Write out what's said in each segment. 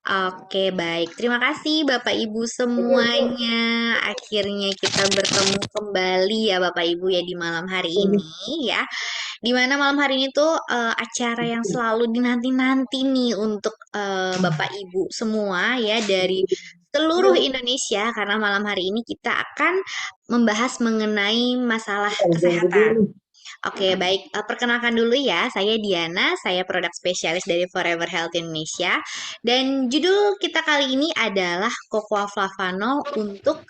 Oke, baik. Terima kasih Bapak Ibu Betul. semuanya. Akhirnya kita bertemu kembali ya Bapak Ibu ya di malam hari ini ya. Di mana malam hari ini tuh acara yang selalu dinanti-nanti nih untuk Bapak Ibu semua ya dari seluruh Indonesia karena malam hari ini kita akan membahas mengenai masalah kesehatan. Oke, baik. Perkenalkan dulu ya, saya Diana, saya produk spesialis dari Forever Health Indonesia. Dan judul kita kali ini adalah Cocoa Flavano untuk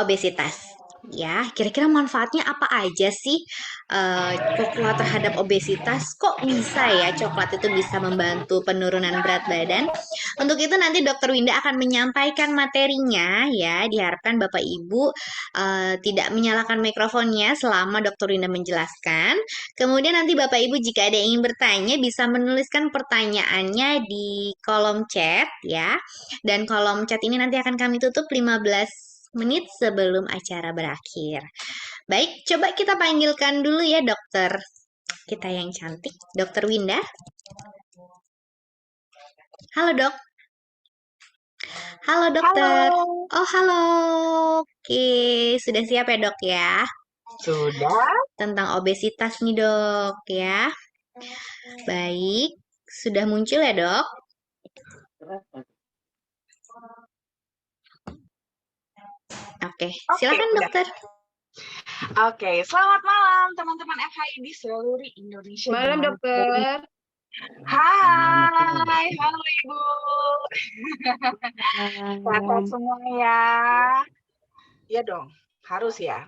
obesitas. Ya, kira-kira manfaatnya apa aja sih cocoa terhadap obesitas? Kok bisa ya coklat itu bisa membantu penurunan berat badan? Untuk itu nanti Dokter Winda akan menyampaikan materinya ya. Diharapkan Bapak Ibu tidak menyalakan mikrofonnya selama Dokter Winda menjelaskan. Kemudian nanti Bapak Ibu jika ada yang ingin bertanya bisa menuliskan pertanyaannya di kolom chat ya. Dan kolom chat ini nanti akan kami tutup 15 menit sebelum acara berakhir. Baik, coba kita panggilkan dulu ya dokter kita yang cantik, Dokter Winda. Halo dok. Halo dokter. Halo, Oh halo. Oke, sudah siap ya dok ya? sudah. Tentang obesitas nih dok ya. Baik, sudah muncul ya dok? Oke, Oke, silakan udah. dokter. Oke, selamat malam teman-teman FHI di seluruh Indonesia Malam dimanapun. dokter. Hai, halo Ibu. Sehat Hmm, semua ya. Iya dong, harus ya.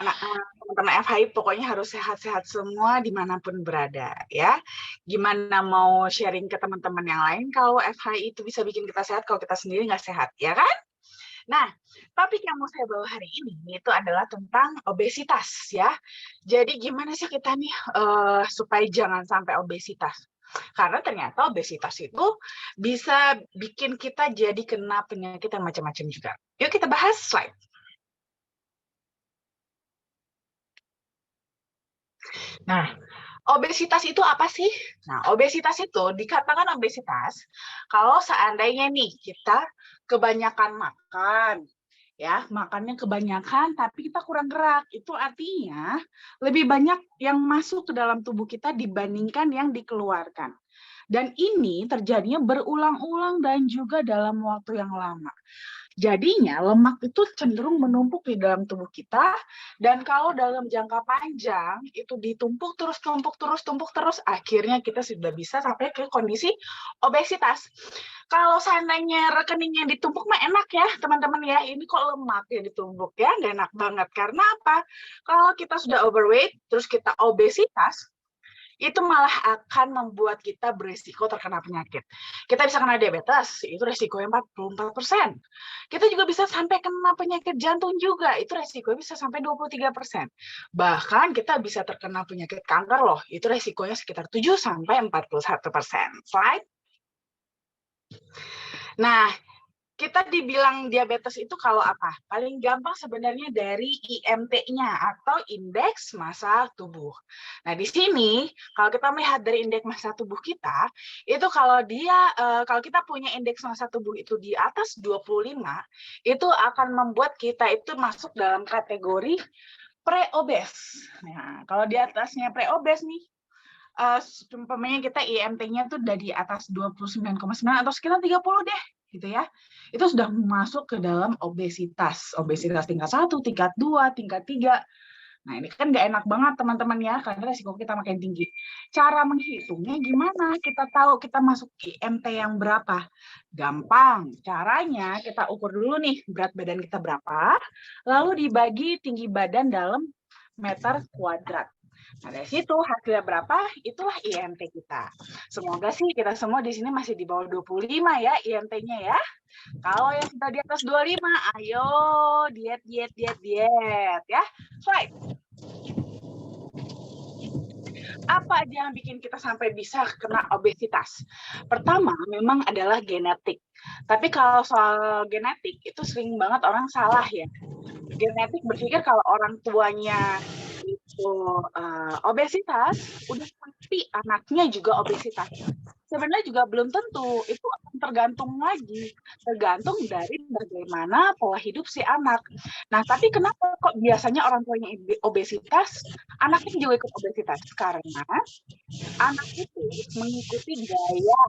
Teman-teman FHI pokoknya harus sehat-sehat semua dimanapun berada ya. Gimana mau sharing ke teman-teman yang lain kalau FHI itu bisa bikin kita sehat kalau kita sendiri nggak sehat, ya kan? Nah, topik yang mau saya bawa hari ini itu adalah tentang obesitas ya. Jadi gimana sih kita nih supaya jangan sampai obesitas? Karena ternyata obesitas itu bisa bikin kita jadi kena penyakit yang macam-macam juga. Yuk kita bahas slide. Nah, obesitas itu apa sih? Nah, obesitas itu dikatakan obesitas kalau seandainya nih kita kebanyakan makan, ya makannya kebanyakan tapi kita kurang gerak, itu artinya lebih banyak yang masuk ke dalam tubuh kita dibandingkan yang dikeluarkan, dan ini terjadinya berulang-ulang dan juga dalam waktu yang lama. Jadinya lemak itu cenderung menumpuk di dalam tubuh kita, dan kalau dalam jangka panjang itu ditumpuk terus, tumpuk terus, akhirnya kita sudah bisa sampai ke kondisi obesitas. Kalau seandainya rekeningnya ditumpuk mah enak ya teman-teman ya, ini kok lemak ya ditumpuk ya, nggak enak banget. Karena apa? Kalau kita sudah overweight, terus kita obesitas, itu malah akan membuat kita berisiko terkena penyakit. Kita bisa kena diabetes, itu resikonya 44%. Kita juga bisa sampai kena penyakit jantung juga, itu resikonya bisa sampai 23%. Bahkan kita bisa terkena penyakit kanker loh, itu resikonya sekitar 7-41%. Slide. Nah, kita dibilang diabetes itu kalau apa? Paling gampang sebenarnya dari IMT-nya atau indeks massa tubuh. Nah, di sini kalau kita melihat dari indeks massa tubuh kita, itu kalau kita punya indeks massa tubuh itu di atas 25, itu akan membuat kita itu masuk dalam kategori pre-obes. Nah, kalau di atasnya pre-obes nih, umpamanya kita IMT-nya tuh udah di atas 29,9 atau sekitar 30 deh, gitu ya. Itu sudah masuk ke dalam obesitas. Obesitas tingkat 1, tingkat 2, tingkat 3. Nah, ini kan nggak enak banget teman-teman ya, karena resiko kita makin tinggi. Cara menghitungnya gimana? Kita tahu kita masuk IMT yang berapa? Gampang. Caranya kita ukur dulu nih berat badan kita berapa, lalu dibagi tinggi badan dalam meter kuadrat. Nah, dari situ hasilnya berapa, itulah IMT kita. Semoga sih kita semua di sini masih di bawah 25 ya IMT-nya ya. Kalau yang sudah di atas 25, ayo diet ya. Slide. Apa aja yang bikin kita sampai bisa kena obesitas? Pertama, memang adalah genetik. Tapi kalau soal genetik, itu sering banget orang salah ya. Genetik berpikir kalau orang tuanya itu obesitas, udah pasti anaknya juga obesitas. Sebenarnya juga belum tentu. Itu akan tergantung lagi, tergantung dari bagaimana pola hidup si anak. Nah, tapi kenapa kok biasanya orang tuanya obesitas, anaknya juga ikut obesitas? Karena anak itu mengikuti gaya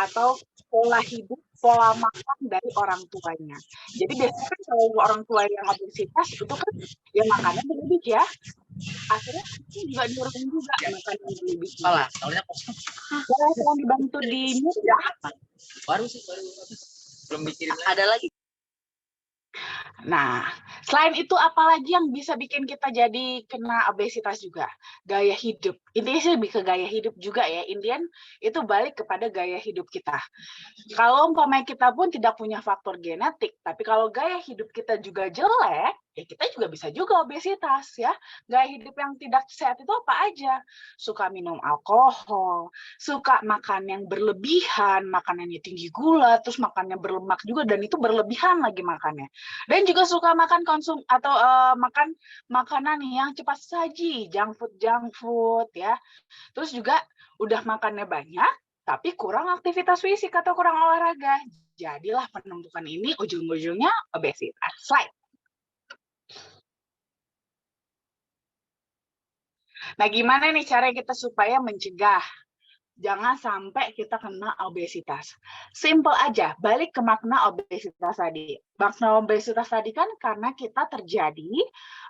atau pola hidup, pola makan dari orang tuanya. Jadi biasanya kan kalau orang tua yang obesitas itu kan ya makannya berlebih ya. Akhirnya juga diurutin juga makan yang berlebih. Boleh tolong dibantu di mute ya. Baru belum mikirin lagi. Ada lagi. Nah, selain itu apalagi yang bisa bikin kita jadi kena obesitas juga? Gaya hidup. Intinya sih lebih ke gaya hidup juga ya. Intian itu balik kepada gaya hidup kita. Kalau umpamanya kita pun tidak punya faktor genetik, tapi kalau gaya hidup kita juga jelek, ya kita juga bisa juga obesitas ya. Gaya hidup yang tidak sehat itu apa aja? Suka minum alkohol, suka makan yang berlebihan, makanannya tinggi gula, terus makannya berlemak juga, dan itu berlebihan lagi makannya. Dan juga suka makan makan makanan yang cepat saji, junk food ya. Terus juga udah makannya banyak, tapi kurang aktivitas fisik atau kurang olahraga. Jadilah penumpukan ini ujung-ujungnya obesitas. Slide. Nah, gimana nih cara kita supaya mencegah jangan sampai kita kena obesitas? Simple aja, balik ke makna obesitas tadi. Makna obesitas tadi kan karena kita terjadi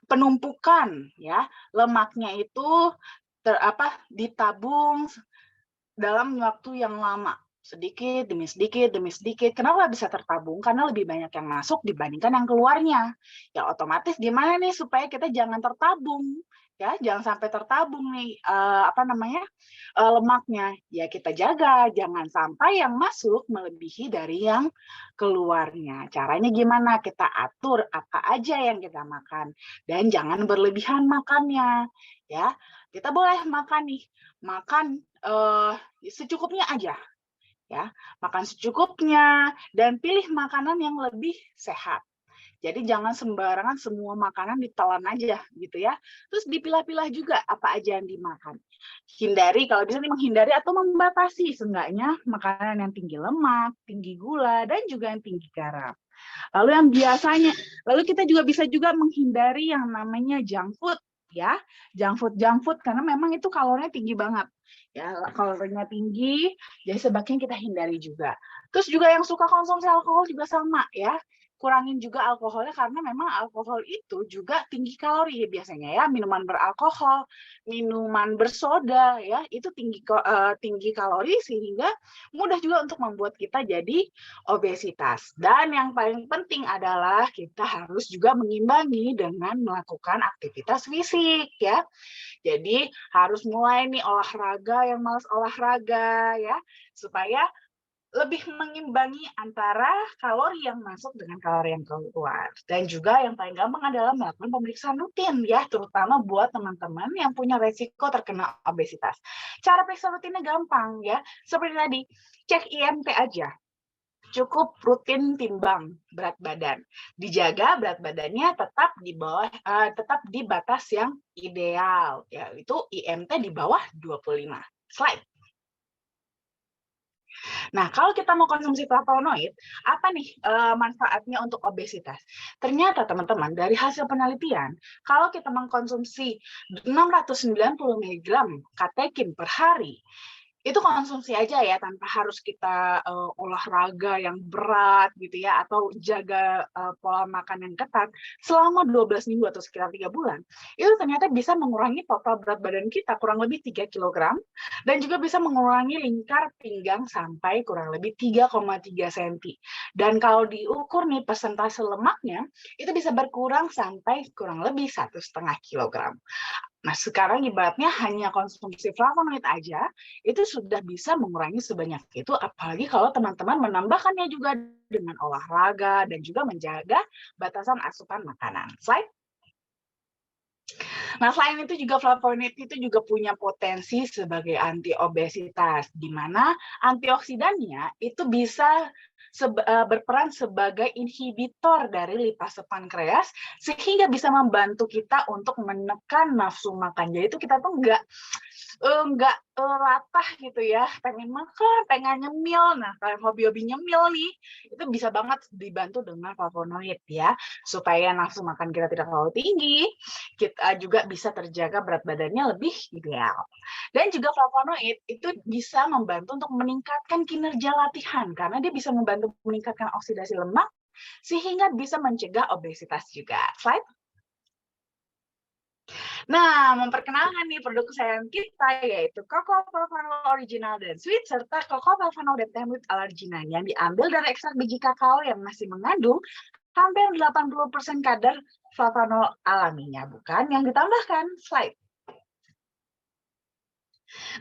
penumpukan ya, lemaknya itu ditabung dalam waktu yang lama, sedikit demi sedikit demi sedikit. Kenapa bisa tertabung? Karena lebih banyak yang masuk dibandingkan yang keluarnya. Ya otomatis gimana nih supaya kita jangan tertabung? Ya, jangan sampai tertabung nih lemaknya. Ya kita jaga, jangan sampai yang masuk melebihi dari yang keluarnya. Caranya gimana? Kita atur apa aja yang kita makan dan jangan berlebihan makannya. Ya, kita boleh makan secukupnya aja. Ya, makan secukupnya dan pilih makanan yang lebih sehat. Jadi jangan sembarangan semua makanan ditelan aja gitu ya. Terus dipilah-pilah juga apa aja yang dimakan. Hindari, kalau bisa menghindari atau membatasi seenggaknya makanan yang tinggi lemak, tinggi gula, dan juga yang tinggi garam. Lalu kita juga bisa menghindari yang namanya junk food ya. Junk food karena memang itu kalorinya tinggi banget. Ya, kalorinya tinggi, jadi sebaiknya kita hindari juga. Terus juga yang suka konsumsi alkohol juga sama ya. Kurangin juga alkoholnya karena memang alkohol itu juga tinggi kalori biasanya ya. Minuman beralkohol, minuman bersoda ya, itu tinggi kalori sehingga mudah juga untuk membuat kita jadi obesitas. Dan yang paling penting adalah kita harus juga mengimbangi dengan melakukan aktivitas fisik ya. Jadi harus mulai nih olahraga yang malas olahraga ya, supaya lebih mengimbangi antara kalori yang masuk dengan kalori yang keluar. Dan juga yang paling gampang adalah melakukan pemeriksaan rutin ya, terutama buat teman-teman yang punya resiko terkena obesitas. Cara periksa rutinnya gampang ya, seperti tadi, cek IMT aja. Cukup rutin timbang berat badan. Dijaga berat badannya tetap tetap di batas yang ideal, yaitu IMT di bawah 25. Slide. Nah, kalau kita mau konsumsi flavonoid, apa nih manfaatnya untuk obesitas? Ternyata teman-teman, dari hasil penelitian, kalau kita mengkonsumsi 690 mg katekin per hari, itu konsumsi aja ya, tanpa harus kita olahraga yang berat gitu ya, atau jaga pola makan yang ketat selama 12 minggu atau sekitar 3 bulan. Itu ternyata bisa mengurangi total berat badan kita kurang lebih 3 kg, dan juga bisa mengurangi lingkar pinggang sampai kurang lebih 3,3 cm. Dan kalau diukur nih persentase lemaknya, itu bisa berkurang sampai kurang lebih 1,5 kg. Nah, sekarang ibaratnya hanya konsumsi flavonoid aja, itu sudah bisa mengurangi sebanyak itu, apalagi kalau teman-teman menambahkannya juga dengan olahraga dan juga menjaga batasan asupan makanan. Slide. Nah, selain itu juga flavonoid itu juga punya potensi sebagai anti-obesitas, di mana antioksidannya itu bisa berperan sebagai inhibitor dari lipase pankreas sehingga bisa membantu kita untuk menekan nafsu makan. Jadi itu kita tuh nggak nggak latah gitu ya, pengen makan, pengen nyemil. Nah, kalau hobi-hobi nyemil nih, itu bisa banget dibantu dengan flavonoid ya, supaya nafsu makan kita tidak terlalu tinggi, kita juga bisa terjaga berat badannya lebih ideal. Dan juga flavonoid itu bisa membantu untuk meningkatkan kinerja latihan, karena dia bisa membantu meningkatkan oksidasi lemak, sehingga bisa mencegah obesitas juga. Slide. Nah, memperkenalkan nih produk kesayangan kita yaitu Cocoa Flavanol Original dan Sweet serta Cocoa Flavanol Deptem with Allergina yang diambil dari ekstrak biji kakao yang masih mengandung hampir 80% kadar flavanol alaminya, bukan yang ditambahkan. Slide.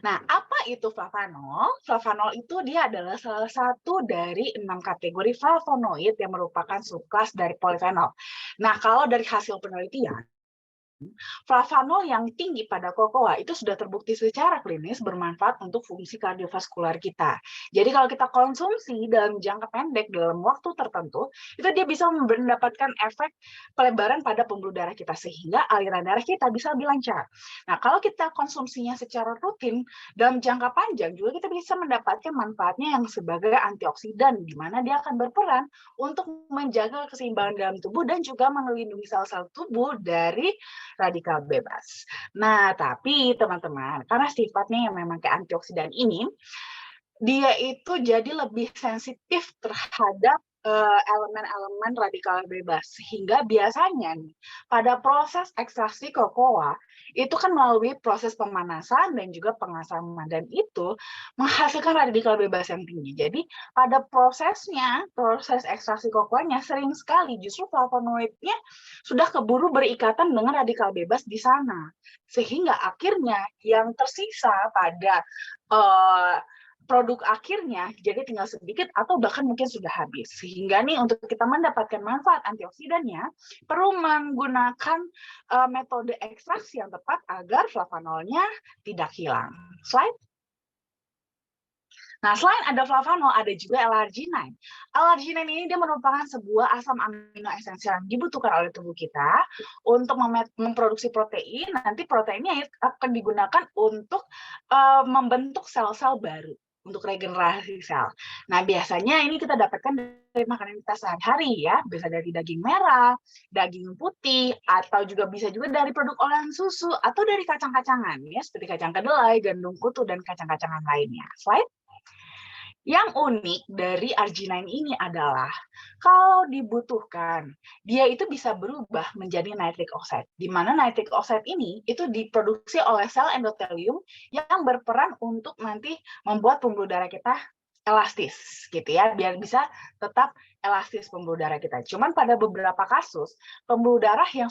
Nah, apa itu flavanol? Flavanol itu dia adalah salah satu dari 6 kategori flavonoid yang merupakan subkelas dari polifenol. Nah, kalau dari hasil penelitian, flavanol yang tinggi pada kokoa itu sudah terbukti secara klinis bermanfaat untuk fungsi kardiovaskular kita. Jadi kalau kita konsumsi dalam jangka pendek dalam waktu tertentu, itu dia bisa mendapatkan efek pelebaran pada pembuluh darah kita sehingga aliran darah kita bisa lebih lancar. Nah, kalau kita konsumsinya secara rutin dalam jangka panjang juga kita bisa mendapatkan manfaatnya yang sebagai antioksidan di mana dia akan berperan untuk menjaga keseimbangan dalam tubuh dan juga melindungi sel-sel tubuh dari radikal bebas. Nah, tapi teman-teman, karena sifatnya yang memang kayak antioksidan ini, dia itu jadi lebih sensitif terhadap elemen-elemen radikal bebas. Sehingga biasanya nih, pada proses ekstraksi kokoa, itu kan melalui proses pemanasan dan juga pengasaman. Dan itu menghasilkan radikal bebas yang tinggi. Jadi pada prosesnya, proses ekstraksi kokoanya sering sekali justru flavonoidnya sudah keburu berikatan dengan radikal bebas di sana. Sehingga akhirnya yang tersisa pada produk akhirnya jadi tinggal sedikit atau bahkan mungkin sudah habis. Sehingga nih untuk kita mendapatkan manfaat antioksidannya perlu menggunakan metode ekstraksi yang tepat agar flavanolnya tidak hilang. Slide. Nah, selain ada flavanol, ada juga L-arginine. L-arginine ini dia merupakan sebuah asam amino esensial yang dibutuhkan oleh tubuh kita untuk memproduksi protein. Nanti proteinnya akan digunakan untuk membentuk sel-sel baru, untuk regenerasi sel. Nah, biasanya ini kita dapatkan dari makanan kita sehari-hari ya, bisa dari daging merah, daging putih, atau juga bisa juga dari produk olahan susu, atau dari kacang-kacangan ya, seperti kacang kedelai, gandum kutu, dan kacang-kacangan lainnya. Slide. Yang unik dari arginine ini adalah kalau dibutuhkan, dia itu bisa berubah menjadi nitric oxide. Di mana nitric oxide ini itu diproduksi oleh sel endotelium yang berperan untuk nanti membuat pembuluh darah kita elastis gitu ya, biar bisa tetap elastis pembuluh darah kita. Cuman pada beberapa kasus pembuluh darah yang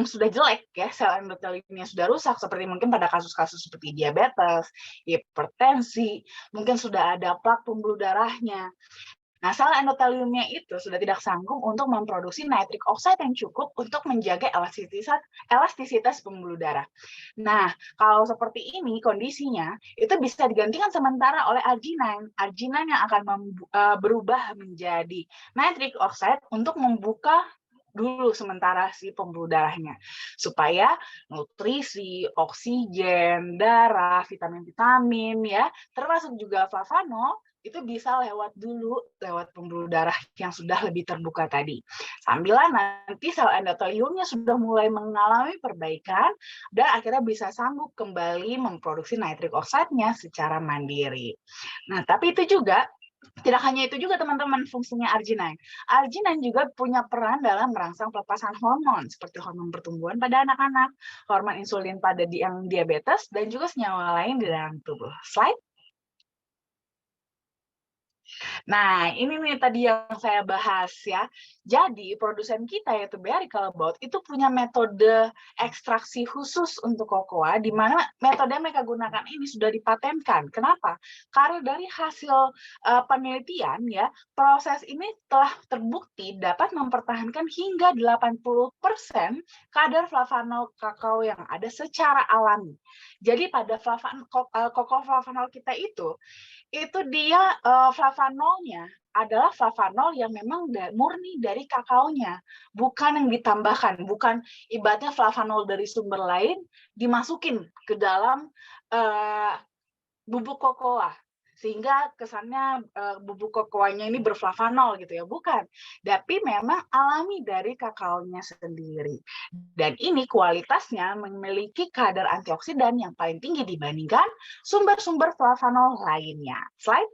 sudah jelek ya, sel endoteliumnya sudah rusak seperti mungkin pada kasus-kasus seperti diabetes, hipertensi, mungkin sudah ada plak pembuluh darahnya. Nah, sel endoteliumnya itu sudah tidak sanggup untuk memproduksi nitric oxide yang cukup untuk menjaga elastisitas pembuluh darah. Nah, kalau seperti ini kondisinya, itu bisa digantikan sementara oleh arginine. Arginine yang akan berubah menjadi nitric oxide untuk membuka dulu sementara si pembuluh darahnya supaya nutrisi, oksigen, darah, vitamin-vitamin ya, termasuk juga flavanol itu bisa lewat pembuluh darah yang sudah lebih terbuka tadi. Sambilan nanti sel endoteliumnya sudah mulai mengalami perbaikan dan akhirnya bisa sanggup kembali memproduksi nitric oxide-nya secara mandiri. Nah, tapi itu juga tidak hanya itu juga teman-teman fungsinya arginine. Arginine juga punya peran dalam merangsang pelepasan hormon seperti hormon pertumbuhan pada anak-anak, hormon insulin pada yang diabetes, dan juga senyawa lain di dalam tubuh. Slide. Nah, ini nih tadi yang saya bahas ya. Jadi, produsen kita yaitu Berry Callebaut itu punya metode ekstraksi khusus untuk kokoa, di mana metode yang mereka gunakan ini sudah dipatenkan. Kenapa? Karena dari hasil penelitian ya, proses ini telah terbukti dapat mempertahankan hingga 80% kadar flavanol kakao yang ada secara alami. Jadi pada cocoa flavanol kita itu dia flavanolnya adalah flavanol yang memang murni dari kakaonya, bukan yang ditambahkan, bukan ibaratnya flavanol dari sumber lain dimasukin ke dalam bubuk kokoa sehingga kesannya bubuk kokoanya ini berflavanol gitu ya, bukan. Tapi memang alami dari kakaonya sendiri. Dan ini kualitasnya memiliki kadar antioksidan yang paling tinggi dibandingkan sumber-sumber flavanol lainnya. Slide.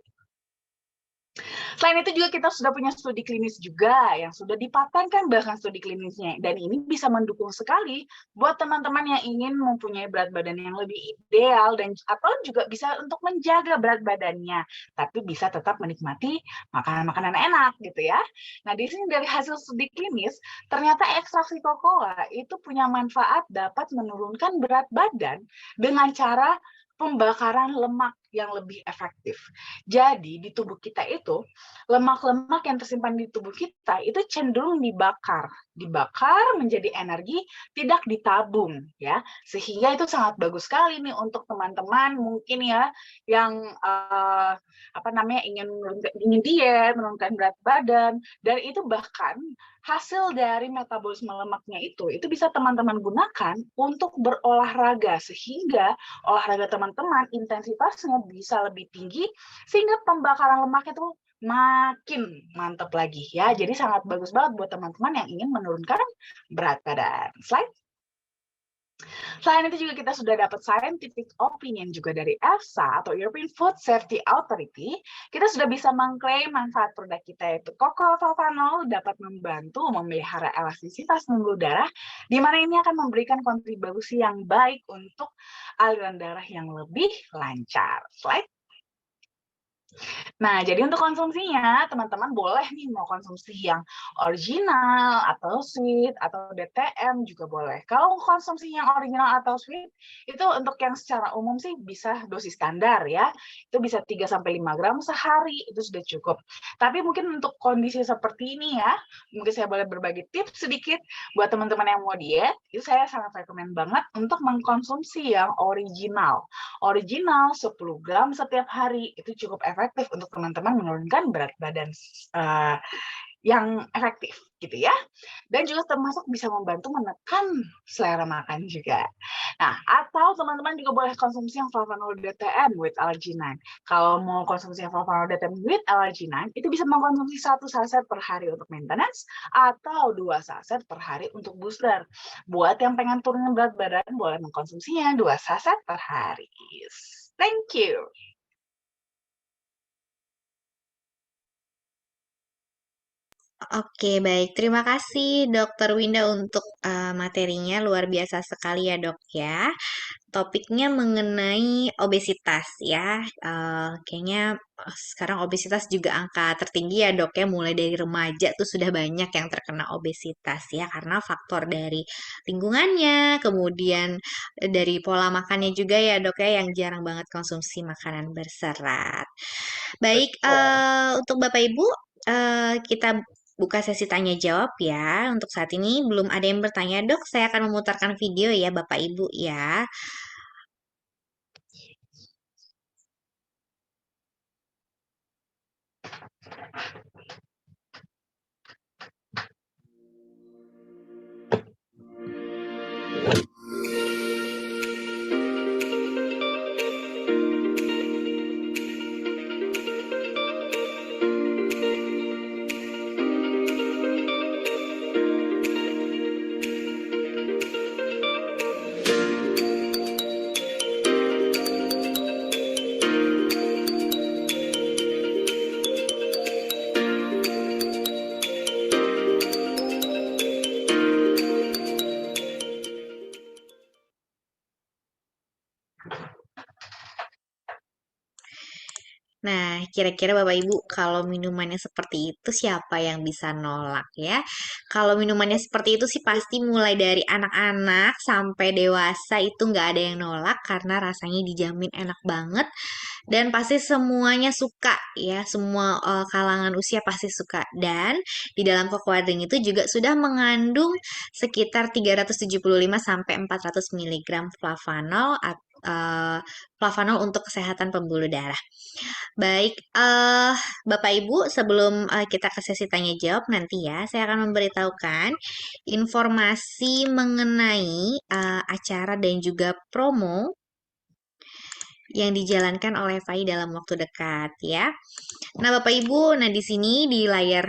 Selain itu juga kita sudah punya studi klinis juga yang sudah dipatenkan bahkan studi klinisnya. Dan ini bisa mendukung sekali buat teman-teman yang ingin mempunyai berat badan yang lebih ideal dan atau juga bisa untuk menjaga berat badannya, tapi bisa tetap menikmati makanan-makanan enak gitu ya. Nah, di sini dari hasil studi klinis, ternyata ekstraksi kokoa itu punya manfaat dapat menurunkan berat badan dengan cara pembakaran lemak yang lebih efektif. Jadi di tubuh kita itu lemak-lemak yang tersimpan di tubuh kita itu cenderung dibakar menjadi energi, tidak ditabung ya. Sehingga itu sangat bagus sekali nih untuk teman-teman mungkin ya yang ingin diet, menurunkan berat badan, dan itu bahkan hasil dari metabolisme lemaknya itu bisa teman-teman gunakan untuk berolahraga sehingga olahraga teman-teman intensitasnya bisa lebih tinggi sehingga pembakaran lemak itu makin mantap lagi ya. Jadi sangat bagus banget buat teman-teman yang ingin menurunkan berat badan. Slide. Selain itu juga kita sudah dapat scientific opinion juga dari EFSA atau European Food Safety Authority. Kita sudah bisa mengklaim manfaat produk kita yaitu cocoa flavanol dapat membantu memelihara elastisitas pembuluh darah, di mana ini akan memberikan kontribusi yang baik untuk aliran darah yang lebih lancar. Slide. Nah, jadi untuk konsumsinya, teman-teman boleh nih mau konsumsi yang original, atau sweet, atau DTM juga boleh. Kalau konsumsi yang original atau sweet, itu untuk yang secara umum sih bisa dosis standar ya. Itu bisa 3-5 gram sehari, itu sudah cukup. Tapi mungkin untuk kondisi seperti ini ya, mungkin saya boleh berbagi tips sedikit buat teman-teman yang mau diet, itu saya sangat rekomen banget untuk mengkonsumsi yang original. Original 10 gram setiap hari, itu cukup efektif untuk teman-teman menurunkan berat badan yang efektif gitu ya. Dan juga termasuk bisa membantu menekan selera makan juga. Nah, atau teman-teman juga boleh konsumsi yang flavanol DTM with arginine. Kalau mau konsumsi yang flavanol DTM with arginine, itu bisa mengkonsumsi 1 saset per hari untuk maintenance atau 2 saset per hari untuk booster. Buat yang pengen turunin berat badan, boleh mengkonsumsinya 2 saset per hari. Thank you. Oke, baik. Terima kasih Dokter Winda untuk materinya luar biasa sekali ya, Dok ya. Topiknya mengenai obesitas ya. Kayaknya sekarang obesitas juga angka tertinggi ya, Dok ya. Mulai dari remaja tuh sudah banyak yang terkena obesitas ya karena faktor dari lingkungannya, kemudian dari pola makannya juga ya, Dok ya, yang jarang banget konsumsi makanan berserat. Baik, untuk Bapak Ibu, kita buka sesi tanya jawab ya. Untuk saat ini belum ada yang bertanya, Dok. Saya akan memutarkan video ya, Bapak Ibu ya. Nah, kira-kira Bapak Ibu, kalau minumannya seperti itu siapa yang bisa nolak ya? Kalau minumannya seperti itu sih pasti mulai dari anak-anak sampai dewasa itu nggak ada yang nolak karena rasanya dijamin enak banget dan pasti semuanya suka ya, semua kalangan usia pasti suka. Dan di dalam cocoa drink itu juga sudah mengandung sekitar 375 sampai 400 mg flavanol flavanol untuk kesehatan pembuluh darah. Baik, Bapak Ibu, sebelum kita ke sesi tanya jawab nanti ya, saya akan memberitahukan informasi mengenai acara dan juga promo yang dijalankan oleh FAI dalam waktu dekat ya. Nah, Bapak Ibu, nah di sini di layar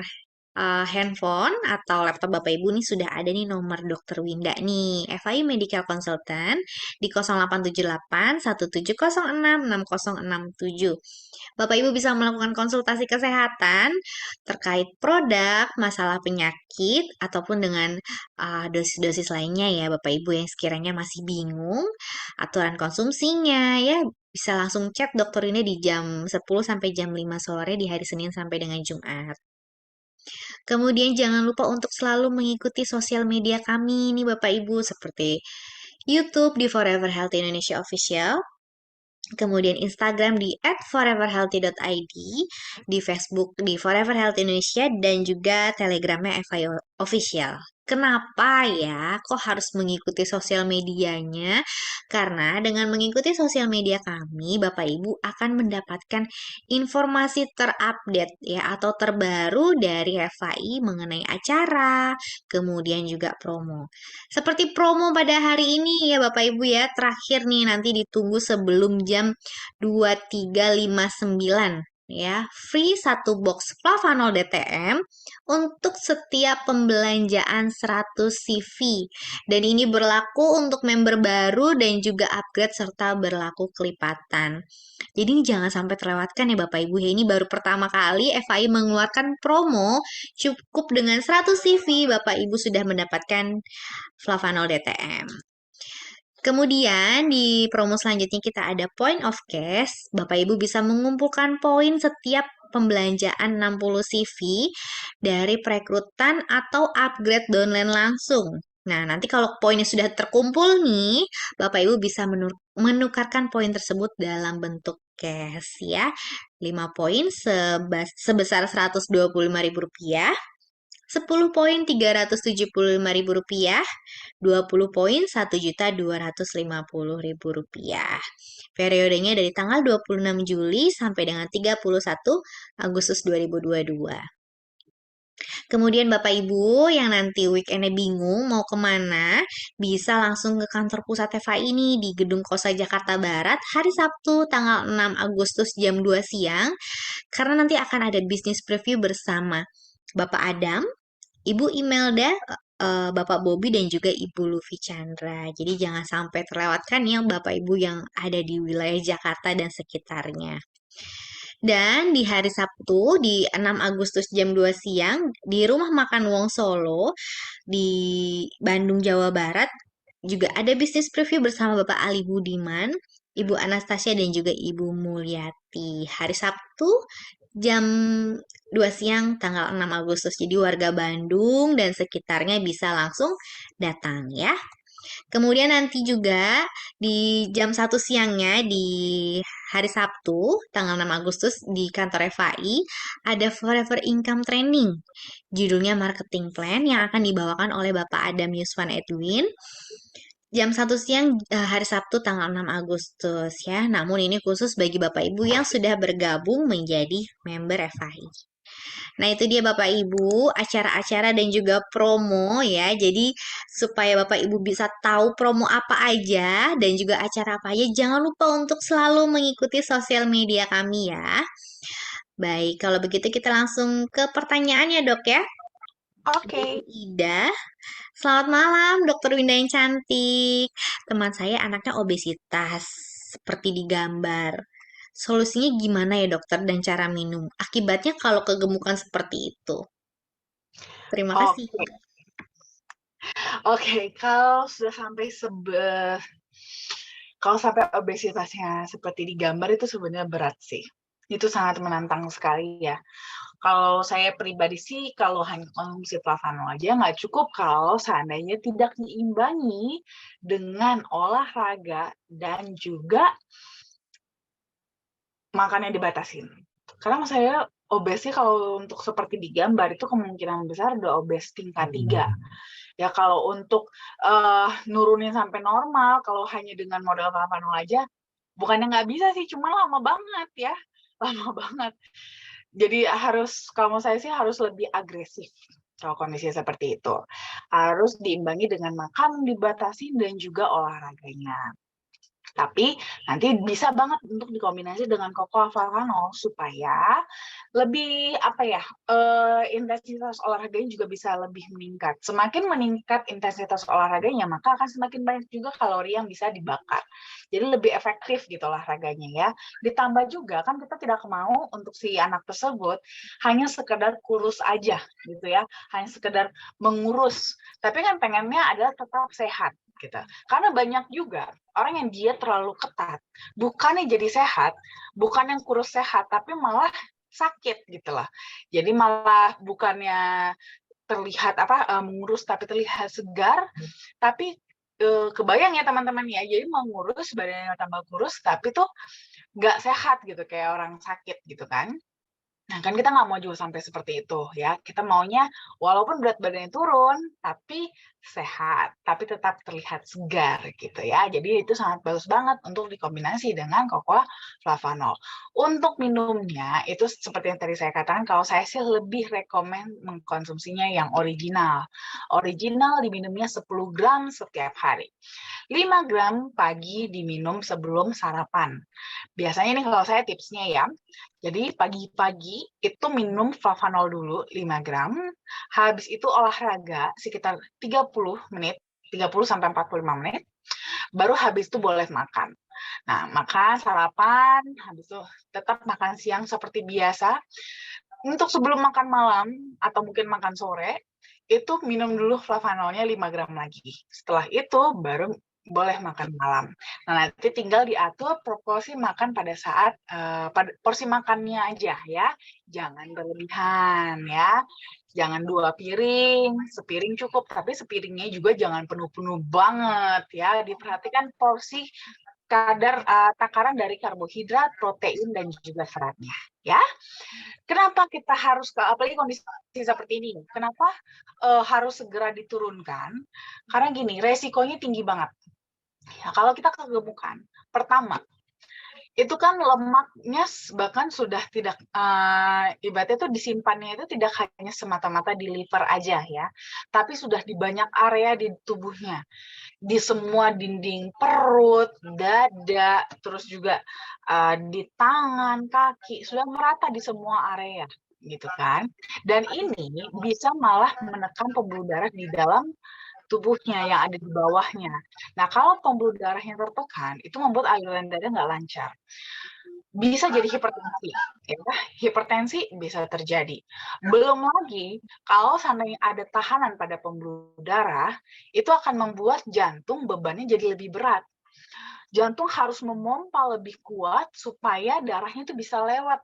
handphone atau laptop Bapak Ibu nih sudah ada nih nomor Dokter Winda nih, FAI Medical Consultant di 0878 1706 6067. Bapak Ibu bisa melakukan konsultasi kesehatan terkait produk, masalah penyakit, ataupun dengan dosis-dosis lainnya ya Bapak Ibu yang sekiranya masih bingung aturan konsumsinya ya bisa langsung chat dokter ini di jam 10 sampai jam 5 sore di hari Senin sampai dengan Jumat. Kemudian jangan lupa untuk selalu mengikuti sosial media kami nih Bapak Ibu seperti YouTube di Forever Healthy Indonesia Official, kemudian Instagram di @foreverhealthy.id, di Facebook di Forever Health Indonesia, dan juga Telegramnya FI Official. Kenapa ya? Kok harus mengikuti sosial medianya? Karena dengan mengikuti sosial media kami, Bapak Ibu akan mendapatkan informasi terupdate ya atau terbaru dari FAI mengenai acara, kemudian juga promo. Seperti promo pada hari ini ya Bapak Ibu ya, terakhir nih nanti ditunggu sebelum jam 23.59 ya, free 1 box Flavanol DTM untuk setiap pembelanjaan 100 CV. Dan ini berlaku untuk member baru dan juga upgrade serta berlaku kelipatan. Jadi ini jangan sampai terlewatkan ya Bapak Ibu. Ini baru pertama kali FAI mengeluarkan promo cukup dengan 100 CV Bapak Ibu sudah mendapatkan Flavanol DTM. Kemudian di promo selanjutnya kita ada point of cash. Bapak Ibu bisa mengumpulkan poin setiap pembelanjaan 60 CV dari perekrutan atau upgrade downline langsung. Nah, nanti kalau poinnya sudah terkumpul nih, Bapak Ibu bisa menukarkan poin tersebut dalam bentuk cash ya. 5 poin sebesar Rp125.000, 10 poin Rp375.000, 20 poin Rp1.250.000. Periodenya dari tanggal 26 Juli sampai dengan 31 Agustus 2022. Kemudian Bapak Ibu yang nanti weekendnya bingung mau kemana, bisa langsung ke kantor pusat FAI ini di Gedung Kosa Jakarta Barat hari Sabtu tanggal 6 Agustus jam 2 siang, karena nanti akan ada bisnis preview bersama Bapak Adam, Ibu Imelda, Bapak Bobby, dan juga Ibu Luvi Chandra. Jadi jangan sampai terlewatkan ya Bapak Ibu yang ada di wilayah Jakarta dan sekitarnya. Dan di hari Sabtu di 6 Agustus jam 2 siang di Rumah Makan Wong Solo di Bandung, Jawa Barat juga ada bisnis preview bersama Bapak Ali Budiman, Ibu Anastasia, dan juga Ibu Mulyati. Hari Sabtu jam 2 siang tanggal 6 Agustus. Jadi warga Bandung dan sekitarnya bisa langsung datang ya. Kemudian nanti juga di jam 1 siangnya di hari Sabtu tanggal 6 Agustus di kantor FAI ada Forever Income Training. Judulnya Marketing Plan yang akan dibawakan oleh Bapak Adam Yuswan Edwin. Jam 1 siang hari Sabtu tanggal 6 Agustus ya. Namun ini khusus bagi Bapak Ibu yang sudah bergabung menjadi member FAI. Nah, itu dia Bapak Ibu, acara-acara dan juga promo ya. Jadi, supaya Bapak Ibu bisa tahu promo apa aja dan juga acara apa aja, jangan lupa untuk selalu mengikuti sosial media kami ya. Baik, kalau begitu kita langsung ke pertanyaannya, Dok ya. Oke. Ida, selamat malam, Dokter Winda yang cantik. Teman saya anaknya obesitas, seperti di gambar. Solusinya gimana ya dokter dan cara minum? Akibatnya kalau kegemukan seperti itu. Terima kasih. Oke, kalau sudah sampai kalau sampai obesitasnya seperti di gambar itu sebenarnya berat sih. Itu sangat menantang sekali ya. Kalau saya pribadi sih, kalau hanya konsumsi Flavanol aja nggak cukup kalau seandainya tidak diimbangi dengan olahraga dan juga makannya dibatasin. Karena saya obesnya kalau untuk seperti di gambar itu kemungkinan besar udah obes tingkat 3. Ya kalau untuk nurunin sampai normal, kalau hanya dengan modal Flavanol aja, bukannya nggak bisa sih, cuma lama banget ya, lama banget. Jadi kalau saya sih harus lebih agresif kalau kondisi seperti itu. Harus diimbangi dengan makan dibatasi dan juga olahraganya. Tapi nanti bisa banget untuk dikombinasi dengan cocoa flavanol supaya lebih intensitas olahraganya juga bisa lebih meningkat. Semakin meningkat intensitas olahraganya, maka akan semakin banyak juga kalori yang bisa dibakar. Jadi lebih efektif gitu olahraganya ya. Ditambah juga kan kita tidak mau untuk si anak tersebut hanya sekedar kurus aja gitu ya, hanya sekedar mengurus. Tapi kan pengennya adalah tetap sehat gitu. Karena banyak juga orang yang diet terlalu ketat, bukannya jadi sehat, bukan yang kurus sehat, tapi malah sakit gitu lah. Jadi malah bukannya terlihat mengurus tapi terlihat segar, tapi kebayang ya teman-teman ya, jadi mengurus badannya tambah kurus tapi tuh nggak sehat gitu kayak orang sakit gitu kan. Nah, kan kita nggak mau juga sampai seperti itu ya. Kita maunya walaupun berat badannya turun, tapi sehat, tapi tetap terlihat segar gitu ya. Jadi itu sangat bagus banget untuk dikombinasi dengan cocoa flavanol. Untuk minumnya, itu seperti yang tadi saya katakan, kalau saya sih lebih rekomen mengkonsumsinya yang original. Original diminumnya 10 gram setiap hari. 5 gram pagi diminum sebelum sarapan. Biasanya nih kalau saya tipsnya ya, jadi pagi-pagi itu minum flavanol dulu 5 gram, habis itu olahraga sekitar 30 menit, 30 sampai 45 menit, baru habis itu boleh makan. Nah, makan sarapan, habis itu tetap makan siang seperti biasa. Untuk sebelum makan malam atau mungkin makan sore, itu minum dulu flavanolnya 5 gram lagi. Setelah itu baru boleh makan malam. Nah, nanti tinggal diatur proporsi makan pada saat porsi makannya aja ya. Jangan berlebihan ya. Jangan 2 piring, sepiring cukup, tapi sepiringnya juga jangan penuh-penuh banget ya. Diperhatikan porsi kadar takaran dari karbohidrat, protein, dan juga seratnya ya. Kenapa kita harus apalagi kondisi seperti ini? Kenapa harus segera diturunkan? Karena gini, resikonya tinggi banget. Ya, kalau kita kegemukan, pertama, itu kan lemaknya bahkan sudah tidak, ibaratnya itu disimpannya itu tidak hanya semata-mata di liver aja ya, tapi sudah di banyak area di tubuhnya. Di semua dinding perut, dada, terus juga di tangan, kaki, sudah merata di semua area gitu kan. Dan ini bisa malah menekan pembuluh darah di dalam tubuhnya yang ada di bawahnya. Nah, kalau pembuluh darahnya tertekan, itu membuat aliran darah nggak lancar. Bisa jadi hipertensi, ya. Hipertensi bisa terjadi. Belum lagi, kalau seandainya ada tahanan pada pembuluh darah, itu akan membuat jantung bebannya jadi lebih berat. Jantung harus memompa lebih kuat supaya darahnya itu bisa lewat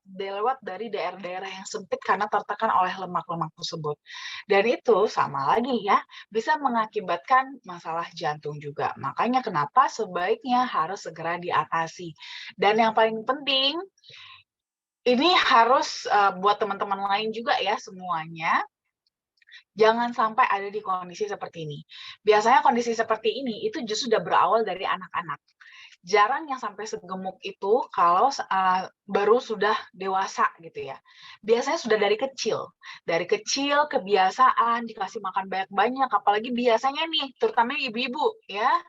dari daerah-daerah yang sempit karena tertekan oleh lemak-lemak tersebut. Dan itu sama lagi ya, bisa mengakibatkan masalah jantung juga. Makanya kenapa sebaiknya harus segera diatasi. Dan yang paling penting, ini harus buat teman-teman lain juga ya semuanya, jangan sampai ada di kondisi seperti ini. Biasanya kondisi seperti ini itu justru sudah berawal dari anak-anak. Jarang yang sampai segemuk itu kalau baru sudah dewasa gitu ya. Biasanya sudah dari kecil. Dari kecil kebiasaan dikasih makan banyak-banyak, apalagi biasanya nih, terutama ibu-ibu ya.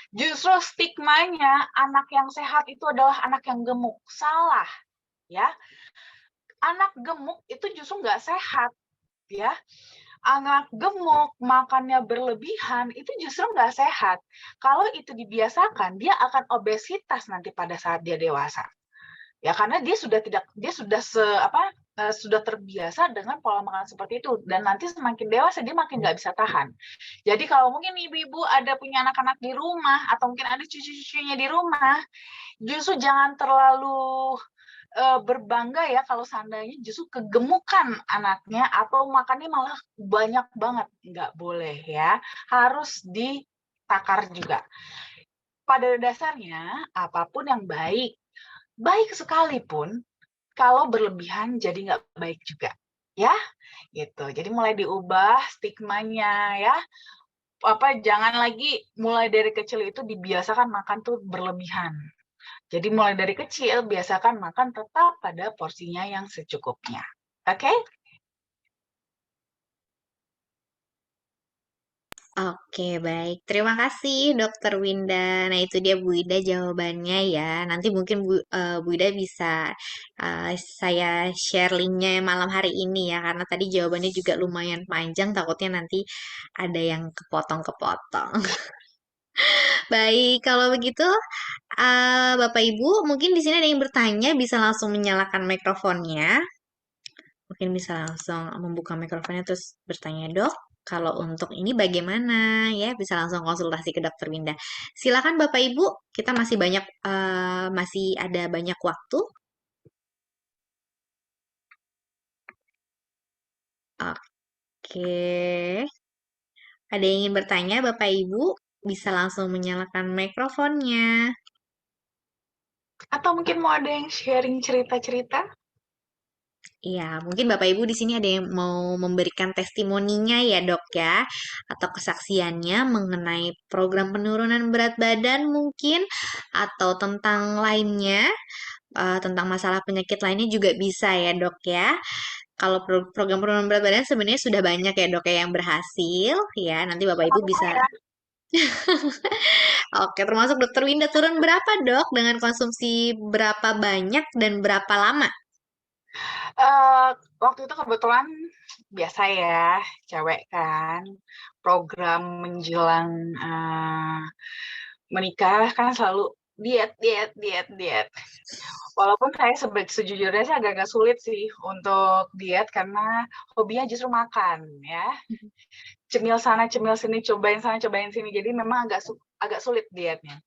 Justru stigmanya anak yang sehat itu adalah anak yang gemuk. Salah ya. Anak gemuk itu justru nggak sehat ya. Anak gemuk, makannya berlebihan, itu justru nggak sehat. Kalau itu dibiasakan, dia akan obesitas nanti pada saat dia dewasa. Ya, karena dia sudah sudah terbiasa dengan pola makan seperti itu. Dan nanti semakin dewasa, dia makin nggak bisa tahan. Jadi kalau mungkin ibu-ibu ada punya anak-anak di rumah, atau mungkin ada cucu-cucunya di rumah, justru jangan terlalu berbangga ya kalau seandainya justru kegemukan anaknya atau makannya malah banyak banget. Nggak boleh ya, harus ditakar juga. Pada dasarnya, apapun yang baik sekalipun, kalau berlebihan jadi nggak baik juga. Ya, gitu. Jadi mulai diubah stigmanya ya, jangan lagi mulai dari kecil itu dibiasakan makan tuh berlebihan. Jadi mulai dari kecil biasakan makan tetap pada porsinya yang secukupnya. Oke? Oke, baik. Terima kasih, Dokter Winda. Nah, itu dia Bu Ida jawabannya ya. Nanti mungkin Bu Ida bisa saya share linknya malam hari ini ya, karena tadi jawabannya juga lumayan panjang. Takutnya nanti ada yang kepotong-kepotong. Baik, kalau begitu, Bapak Ibu, mungkin di sini ada yang bertanya, bisa langsung menyalakan mikrofonnya. Mungkin bisa langsung membuka mikrofonnya terus bertanya, Dok, kalau untuk ini bagaimana? Ya, bisa langsung konsultasi ke Dokter Winda. Silakan Bapak Ibu, kita masih ada banyak waktu. Oke. Ada yang ingin bertanya, Bapak Ibu, bisa langsung menyalakan mikrofonnya. Atau mungkin mau ada yang sharing cerita-cerita? Iya, mungkin Bapak Ibu di sini ada yang mau memberikan testimoninya ya, Dok ya, atau kesaksiannya mengenai program penurunan berat badan mungkin atau tentang lainnya, tentang masalah penyakit lainnya juga bisa ya, Dok ya. Kalau program penurunan berat badan sebenarnya sudah banyak ya, Dok ya, yang berhasil ya. Nanti Bapak Ibu bisa. Oke, termasuk Dokter Winda turun berapa, Dok, dengan konsumsi berapa banyak dan berapa lama? Waktu itu kebetulan biasa ya, cewek kan, program menjelang menikah kan selalu diet, diet, diet, diet. Walaupun saya sejujurnya sih agak-agak sulit sih untuk diet karena hobinya justru makan ya. Cemil sana, cemil sini, cobain sana, cobain sini. Jadi memang agak sulit dietnya.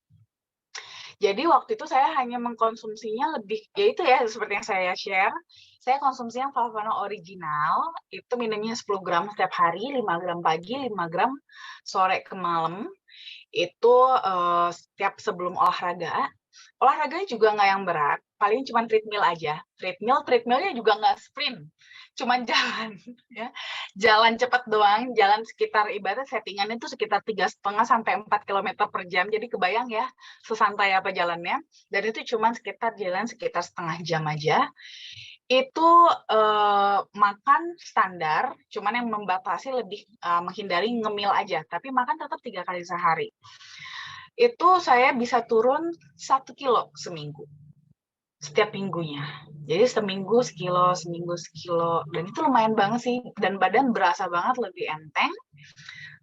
Jadi waktu itu saya hanya mengkonsumsinya lebih, ya itu ya seperti yang saya share, saya konsumsi yang Valvano original, itu minumnya 10 gram setiap hari, 5 gram pagi, 5 gram sore ke malam, itu setiap sebelum olahraga. Olahraganya juga nggak yang berat, paling cuma treadmill aja. Treadmillnya juga nggak sprint, cuma jalan. Ya. Jalan cepat doang, jalan sekitar ibarat settingannya itu sekitar 3,5 sampai 4 km per jam. Jadi kebayang ya sesantai apa jalannya. Dan itu cuma jalan sekitar setengah jam aja. Itu makan standar, cuman yang membatasi lebih menghindari ngemil aja. Tapi makan tetap 3 kali sehari. Itu saya bisa turun 1 kilo seminggu. Setiap minggunya. Jadi seminggu sekilo, seminggu sekilo. Dan itu lumayan banget sih. Dan badan berasa banget lebih enteng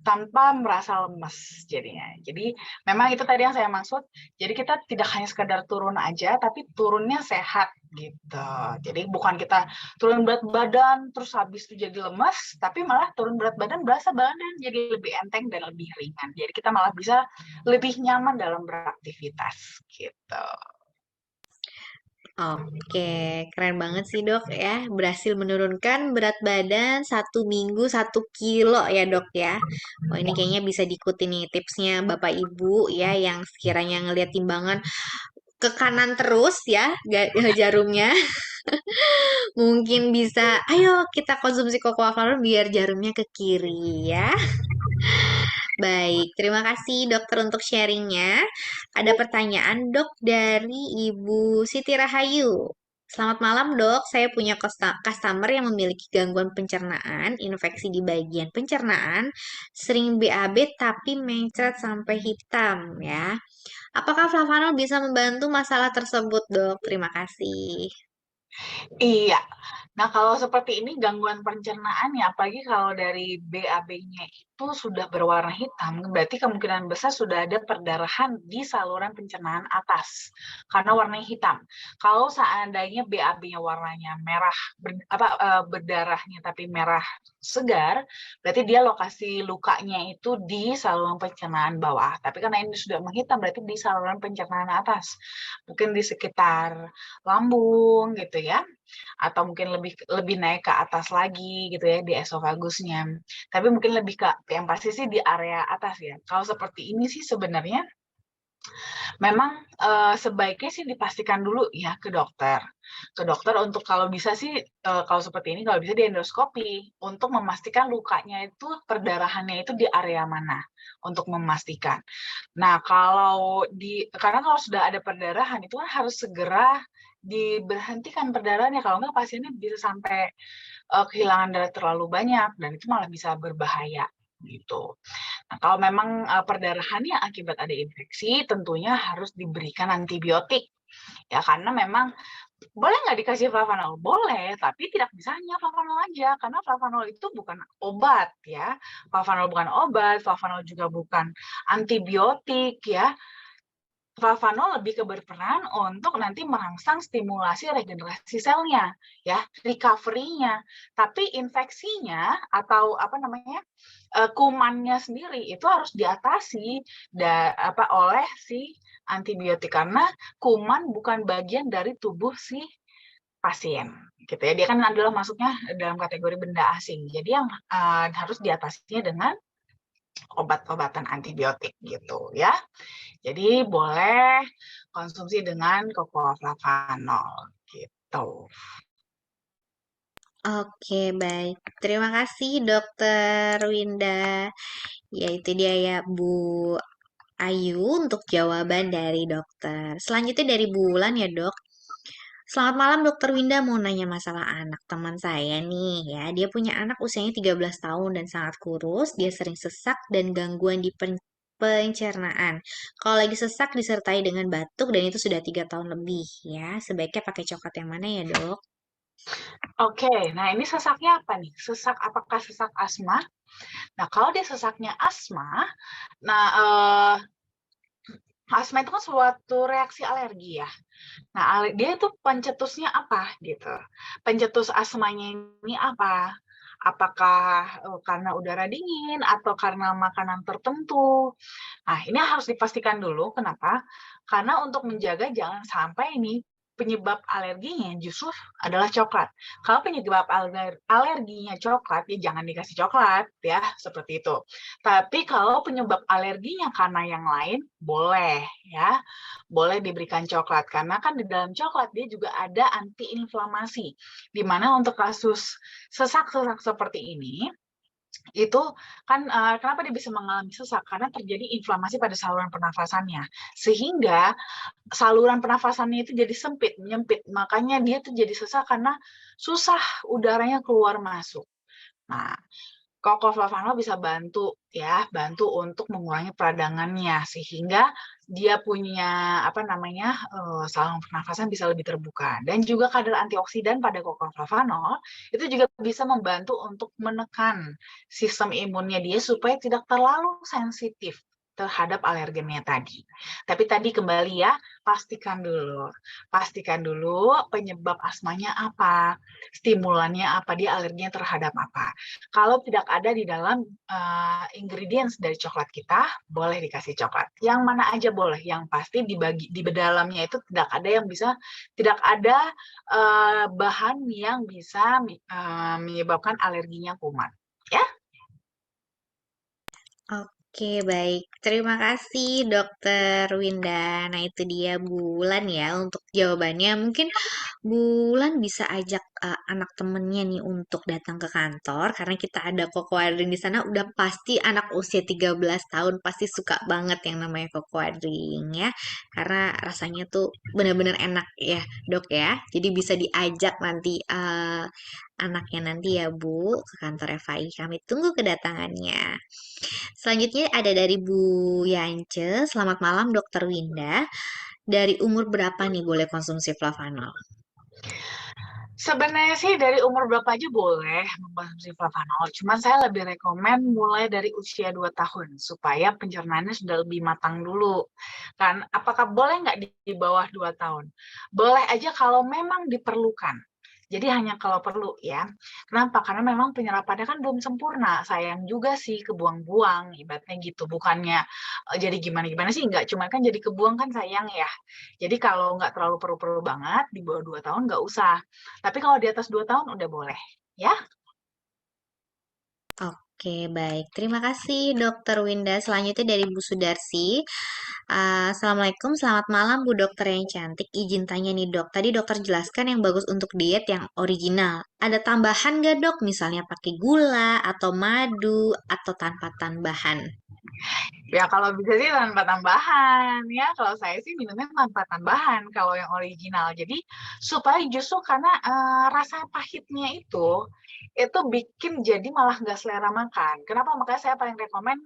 tanpa merasa lemes jadinya. Jadi memang itu tadi yang saya maksud. Jadi kita tidak hanya sekedar turun aja, tapi turunnya sehat gitu. Jadi bukan kita turun berat badan terus habis itu jadi lemes, tapi malah turun berat badan berasa badan jadi lebih enteng dan lebih ringan. Jadi kita malah bisa lebih nyaman dalam beraktivitas gitu. Oke, keren banget sih dok ya. Berhasil menurunkan berat badan 1 minggu 1 kilo ya dok ya. Oh ini kayaknya bisa diikuti nih tipsnya Bapak Ibu ya yang sekiranya ngelihat timbangan ke kanan terus ya jarumnya. Mungkin bisa, ayo kita konsumsi Coco Avalon biar jarumnya ke kiri ya. Baik, terima kasih dokter untuk sharingnya. Ada pertanyaan dok dari Ibu Siti Rahayu. Selamat malam dok, saya punya customer yang memiliki gangguan pencernaan, infeksi di bagian pencernaan, sering BAB tapi mencret sampai hitam ya. Apakah Flavanol bisa membantu masalah tersebut dok? Terima kasih. Iya. Nah, kalau seperti ini gangguan pencernaan ya, apalagi kalau dari BAB-nya itu sudah berwarna hitam, berarti kemungkinan besar sudah ada perdarahan di saluran pencernaan atas karena warnanya hitam. Kalau seandainya BAB-nya warnanya merah, berdarahnya tapi merah segar, berarti dia lokasi lukanya itu di saluran pencernaan bawah. Tapi karena ini sudah menghitam, berarti di saluran pencernaan atas, mungkin di sekitar lambung gitu ya, atau mungkin lebih naik ke atas lagi gitu ya di esofagusnya. Tapi mungkin lebih ke yang pasti sih di area atas ya. Kalau seperti ini sih sebenarnya Memang sebaiknya sih dipastikan dulu ya ke dokter. Ke dokter untuk kalau bisa sih kalau seperti ini kalau bisa diendoskopi untuk memastikan lukanya itu perdarahannya itu di area mana untuk memastikan. Nah, karena kalau sudah ada perdarahan itu kan harus segera diberhentikan perdarahannya kalau enggak pasiennya bisa sampai kehilangan darah terlalu banyak dan itu malah bisa berbahaya gitu. Nah, kalau memang perdarahannya akibat ada infeksi, tentunya harus diberikan antibiotik. Ya, karena memang boleh nggak dikasih flavanol? Boleh, tapi tidak bisa hanya flavanol aja, karena flavanol itu bukan obat ya. Flavanol bukan obat, flavanol juga bukan antibiotik ya. Flavanol lebih berperan untuk nanti merangsang stimulasi regenerasi selnya, ya, recovery-nya. Tapi infeksinya atau apa namanya kumannya sendiri itu harus diatasi oleh si antibiotik karena kuman bukan bagian dari tubuh si pasien, gitu ya. Dia kan adalah masuknya dalam kategori benda asing. Jadi yang harus diatasinya dengan obat-obatan antibiotik gitu ya. Jadi boleh konsumsi dengan Flavanol gitu. Oke, baik. Terima kasih Dokter Winda. Ya, itu dia ya Bu Ayu untuk jawaban dari dokter. Selanjutnya dari Bu Wulan ya, Dok. Selamat malam Dokter Winda, mau nanya masalah anak teman saya nih ya. Dia punya anak usianya 13 tahun dan sangat kurus. Dia sering sesak dan gangguan di pencernaan. Kalau lagi sesak disertai dengan batuk dan itu sudah 3 tahun lebih ya. Sebaiknya pakai coklat yang mana ya, Dok? Oke, nah ini sesaknya apa nih? Apakah sesak asma? Nah, kalau dia sesaknya asma, nah asma itu kan suatu reaksi alergi ya. Nah, dia itu pencetusnya apa gitu? Pencetus asmanya ini apa? Apakah karena udara dingin atau karena makanan tertentu? Nah, ini harus dipastikan dulu. Kenapa? Karena untuk menjaga jangan sampai ini penyebab alerginya justru adalah coklat. Kalau penyebab alerginya coklat, ya jangan dikasih coklat, ya seperti itu. Tapi kalau penyebab alerginya karena yang lain, boleh, ya, boleh diberikan coklat karena kan di dalam coklat dia juga ada antiinflamasi. Di mana untuk kasus sesak-sesak seperti ini itu kan kenapa dia bisa mengalami sesak? Karena terjadi inflamasi pada saluran pernafasannya. Sehingga saluran pernafasannya itu jadi sempit, menyempit. Makanya dia tuh jadi sesak karena susah udaranya keluar masuk. Nah, Flavanol bisa bantu ya, bantu untuk mengurangi peradangannya sehingga dia punya apa namanya saluran pernafasan bisa lebih terbuka dan juga kadar antioksidan pada Flavanol itu juga bisa membantu untuk menekan sistem imunnya dia supaya tidak terlalu sensitif terhadap alergennya tadi. Tapi tadi kembali ya, pastikan dulu penyebab asmanya apa, stimulannya apa, dia alerginya terhadap apa. Kalau tidak ada di dalam ingredients dari coklat kita, boleh dikasih coklat. Yang mana aja boleh, yang pasti di dalamnya itu tidak ada bahan yang bisa menyebabkan alerginya kuman. Ya, Oke, baik. Terima kasih Dokter Winda. Nah, itu dia Bulan ya untuk jawabannya. Mungkin Bulan bisa ajak anak temennya nih untuk datang ke kantor karena kita ada Kokoadring di sana udah pasti anak usia 13 tahun pasti suka banget yang namanya Kokoadring ya. Karena rasanya tuh benar-benar enak ya, Dok ya. Jadi bisa diajak nanti anaknya nanti ya Bu ke kantor FAI. Kami tunggu kedatangannya. Selanjutnya ada dari Bu Yance. Selamat malam Dokter Winda. Dari umur berapa nih boleh konsumsi flavanol? sebenarnya sih dari umur berapa aja boleh mengkonsumsi flavanol. Cuma saya lebih rekomen mulai dari usia 2 tahun supaya pencernaannya sudah lebih matang dulu. Kan apakah boleh nggak di bawah 2 tahun? Boleh aja kalau memang diperlukan. Jadi hanya kalau perlu ya. Kenapa? Karena memang penyerapannya kan belum sempurna. Sayang juga sih kebuang-buang, ibaratnya gitu. Bukannya jadi gimana-gimana sih, nggak. Cuma kan jadi kebuang kan sayang ya. Jadi kalau nggak terlalu perlu-perlu banget, di bawah 2 tahun nggak usah. Tapi kalau di atas 2 tahun udah boleh. Ya, Oke, Oke, baik. Terima kasih Dokter Winda. Selanjutnya dari Bu Sudarsi. Assalamualaikum, selamat malam Bu Dokter yang cantik. Izin tanya nih Dok, tadi dokter jelaskan yang bagus untuk diet yang original. Ada tambahan nggak Dok? Misalnya pakai gula atau madu atau tanpa tambahan? Ya kalau bisa sih tanpa tambahan ya. Kalau saya sih minumnya tanpa tambahan kalau yang original. Jadi supaya justru karena rasa pahitnya itu bikin jadi malah nggak selera makan. Kenapa? Makanya saya paling rekomen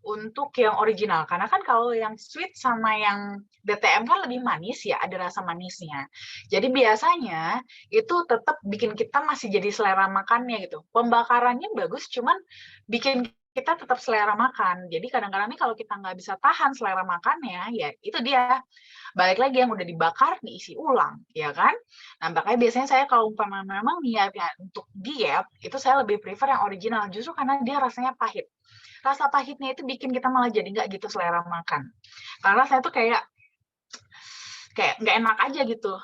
untuk yang original. Karena kan kalau yang sweet sama yang DTM kan lebih manis ya, ada rasa manisnya. Jadi biasanya itu tetap bikin kita masih jadi selera makannya gitu. Pembakarannya bagus, cuman bikin kita tetap selera makan. Jadi kadang-kadang nih kalau kita nggak bisa tahan selera makannya, ya itu dia. Balik lagi yang udah dibakar diisi ulang, ya kan? Nah, makanya biasanya saya kalau umpama memang niatnya untuk diet, itu saya lebih prefer yang original, justru karena dia rasanya pahit. Rasa pahitnya itu bikin kita malah jadi nggak gitu selera makan. Karena saya tuh kayak nggak enak aja gitu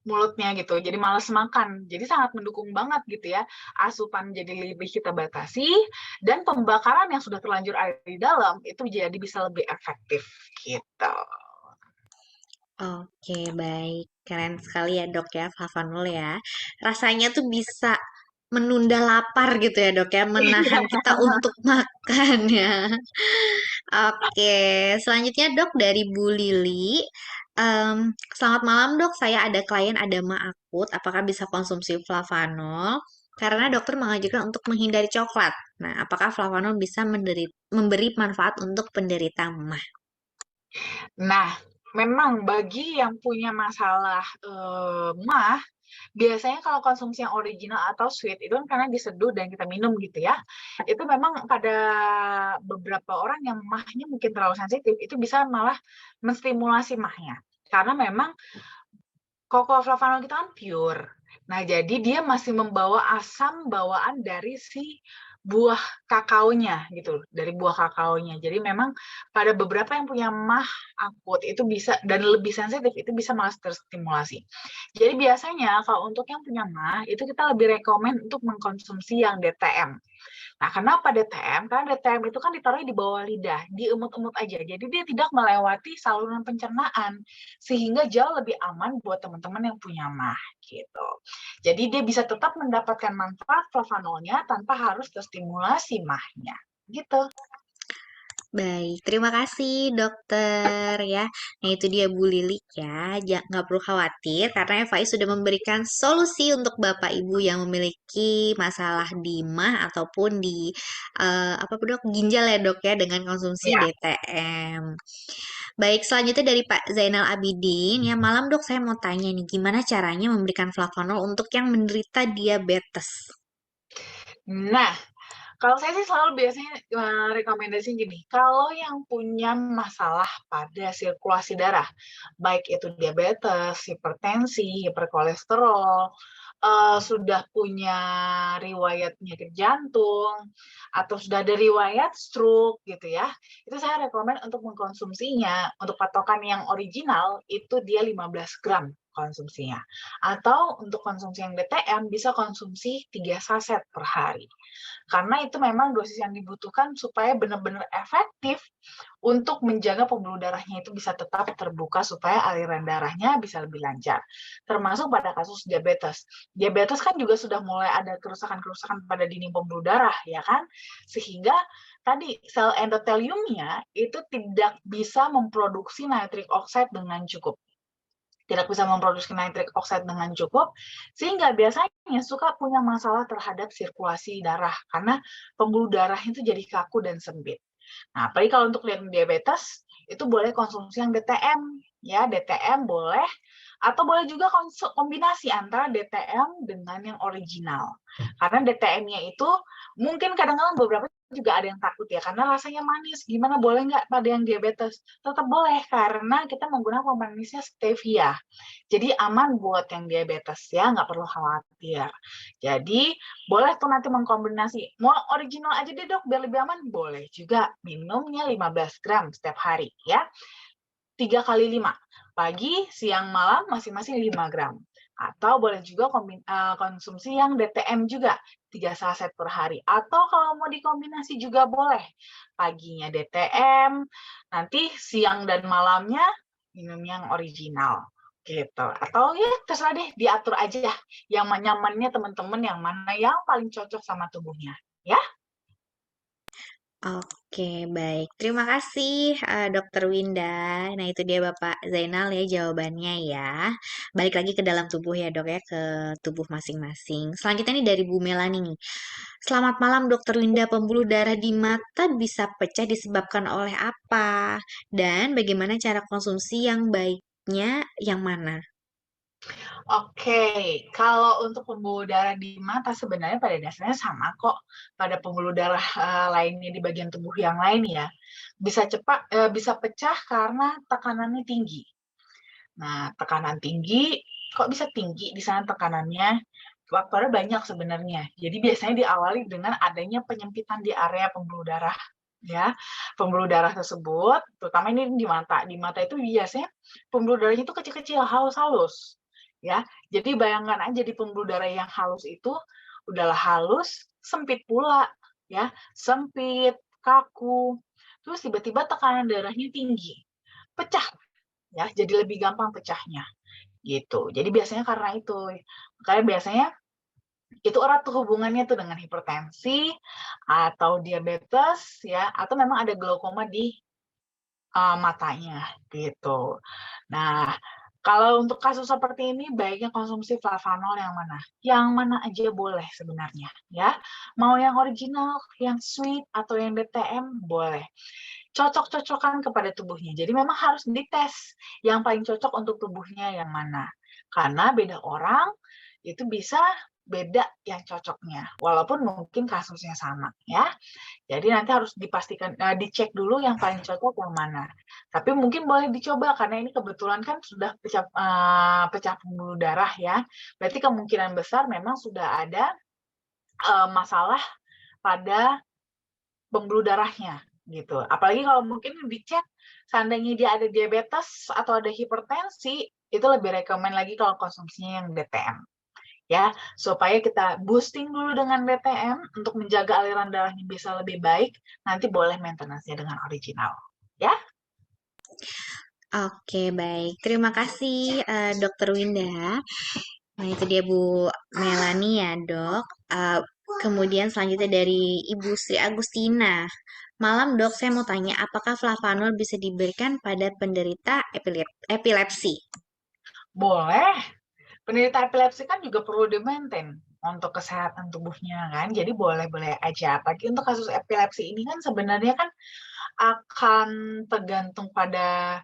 mulutnya gitu, jadi males makan. Jadi sangat mendukung banget gitu ya, asupan jadi lebih kita batasi, dan pembakaran yang sudah terlanjur ada di dalam itu jadi bisa lebih efektif gitu. Oke, baik. Keren sekali ya dok ya, flavanol ya. Rasanya tuh bisa menunda lapar gitu ya dok ya, menahan kita untuk makan ya. Oke, selanjutnya dok dari Bu Lili. Selamat malam dok, saya ada klien adama akut, apakah bisa konsumsi flavanol? Karena dokter mengajarkan untuk menghindari coklat. Nah, apakah flavanol bisa memberi manfaat untuk penderita MAH? Nah, memang bagi yang punya masalah MAH, biasanya kalau konsumsi yang original atau sweet itu kan karena diseduh dan kita minum gitu ya. Itu memang pada beberapa orang yang MAH-nya mungkin terlalu sensitif, itu bisa malah menstimulasi MAH-nya. Karena memang cocoa flavanol kita kan pure. Nah, jadi dia masih membawa asam bawaan dari si buah kakaonya gitu, dari buah kakaonya. Jadi memang pada beberapa yang punya MAH akut itu bisa, dan lebih sensitif, itu bisa malah terstimulasi. Jadi biasanya kalau untuk yang punya MAH itu kita lebih rekomen untuk mengkonsumsi yang DTM. Nah, kenapa DTM? Karena DTM itu kan ditaruh di bawah lidah, diemut-emut aja. Jadi dia tidak melewati saluran pencernaan, sehingga jauh lebih aman buat teman-teman yang punya MAH gitu. Jadi dia bisa tetap mendapatkan manfaat flavanolnya tanpa harus terstimulasi MAH-nya. Gitu. Baik, terima kasih dokter ya. Nah itu dia Bu Lilik ya, nggak perlu khawatir karena FAI sudah memberikan solusi untuk Bapak Ibu yang memiliki masalah di MAH ataupun di apa dok ginjal ya dok ya dengan konsumsi Ya. DTM. Baik, selanjutnya dari Pak Zainal Abidin ya malam dok saya mau tanya nih gimana caranya memberikan flavanol untuk yang menderita diabetes? Nah, kalau saya sih selalu biasanya rekomendasi gini, kalau yang punya masalah pada sirkulasi darah, baik itu diabetes, hipertensi, hiperkolesterol, sudah punya riwayat penyakit jantung, atau sudah ada riwayat stroke gitu ya, itu saya rekomen untuk mengkonsumsinya, untuk patokan yang original itu dia 15 gram konsumsinya. Atau untuk konsumsi yang DTM bisa konsumsi 3 saset per hari. Karena itu memang dosis yang dibutuhkan supaya benar-benar efektif untuk menjaga pembuluh darahnya itu bisa tetap terbuka supaya aliran darahnya bisa lebih lancar. Termasuk pada kasus diabetes. Diabetes kan juga sudah mulai ada kerusakan-kerusakan pada dinding pembuluh darah, ya kan? Sehingga tadi sel endoteliumnya itu tidak bisa memproduksi nitric oxide dengan cukup. Tidak bisa memproduksi nitric oxide dengan cukup, sehingga biasanya suka punya masalah terhadap sirkulasi darah, karena pembuluh darah itu jadi kaku dan sempit. Nah, apalagi kalau untuk yang diabetes, itu boleh konsumsi yang DTM, ya DTM boleh, atau boleh juga kombinasi antara DTM dengan yang original. Karena DTM-nya itu mungkin kadang-kadang beberapa juga ada yang takut ya, karena rasanya manis. Gimana, boleh nggak pada yang diabetes? Tetap boleh, karena kita menggunakan pemanisnya stevia. Jadi aman buat yang diabetes ya, nggak perlu khawatir. Jadi boleh tuh nanti mengkombinasi. Mau original aja deh dok, biar lebih aman? Boleh juga. Minumnya 15 gram setiap hari ya. 3 kali 5. Pagi, siang, malam masing-masing 5 gram. Atau boleh juga konsumsi yang DTM juga, 3 saset per hari. Atau kalau mau dikombinasi juga boleh. Paginya DTM, nanti siang dan malamnya minum yang original. Gitu. Atau ya terserah deh, diatur aja yang nyamannya teman-teman, yang mana yang paling cocok sama tubuhnya. Ya. Oke, baik. Terima kasih, Dokter Winda. Nah, itu dia Bapak Zainal ya jawabannya ya. Balik lagi ke dalam tubuh ya, Dok ya, ke tubuh masing-masing. Selanjutnya nih dari Bu Melani nih. Selamat malam, Dokter Winda. Pembuluh darah di mata bisa pecah disebabkan oleh apa? Dan bagaimana cara konsumsi yang baiknya yang mana? Oke, kalau untuk pembuluh darah di mata sebenarnya pada dasarnya sama kok pada pembuluh darah lainnya di bagian tubuh yang lain ya. Bisa pecah karena tekanannya tinggi. Nah, tekanan tinggi kok bisa tinggi di sana tekanannya? Faktornya banyak sebenarnya. Jadi biasanya diawali dengan adanya penyempitan di area pembuluh darah ya. Pembuluh darah tersebut, terutama ini di mata. Di mata itu biasanya pembuluh darahnya itu kecil-kecil, halus-halus. Ya. Jadi bayangkan aja di pembuluh darah yang halus itu udahlah halus, sempit pula ya, sempit, kaku. Terus tiba-tiba tekanan darahnya tinggi. Pecah ya, jadi lebih gampang pecahnya gitu. Jadi biasanya karena itu. Makanya biasanya itu erat tuh hubungannya tuh dengan hipertensi atau diabetes ya, atau memang ada glaukoma di matanya gitu. Nah, kalau untuk kasus seperti ini baiknya konsumsi flavanol yang mana? Yang mana aja boleh sebenarnya ya. Mau yang original, yang sweet atau yang DTM boleh. Cocok-cocokan kepada tubuhnya. Jadi memang harus dites yang paling cocok untuk tubuhnya yang mana. Karena beda orang itu bisa beda yang cocoknya, walaupun mungkin kasusnya sama ya. Jadi nanti harus dipastikan, dicek dulu yang paling cocok yang mana. Tapi mungkin boleh dicoba karena ini kebetulan kan sudah pecah pembuluh darah ya. Berarti kemungkinan besar memang sudah ada masalah pada pembuluh darahnya gitu. Apalagi kalau mungkin dicek seandainya dia ada diabetes atau ada hipertensi, itu lebih rekomen lagi kalau konsumsinya yang DTM. Ya, supaya kita boosting dulu dengan DTM untuk menjaga aliran darahnya bisa lebih baik, nanti boleh maintenance-nya dengan original. Ya. Oke, baik. Terima kasih, Dokter Winda. Nah, itu dia Bu Melani ya, Dok. Kemudian selanjutnya dari Ibu Sri Agustina. Malam, Dok, saya mau tanya, apakah flavanol bisa diberikan pada penderita epilepsi? Boleh. Penderita epilepsi kan juga perlu di-maintain untuk kesehatan tubuhnya kan. Jadi boleh-boleh aja. Apalagi untuk kasus epilepsi ini kan sebenarnya kan akan tergantung pada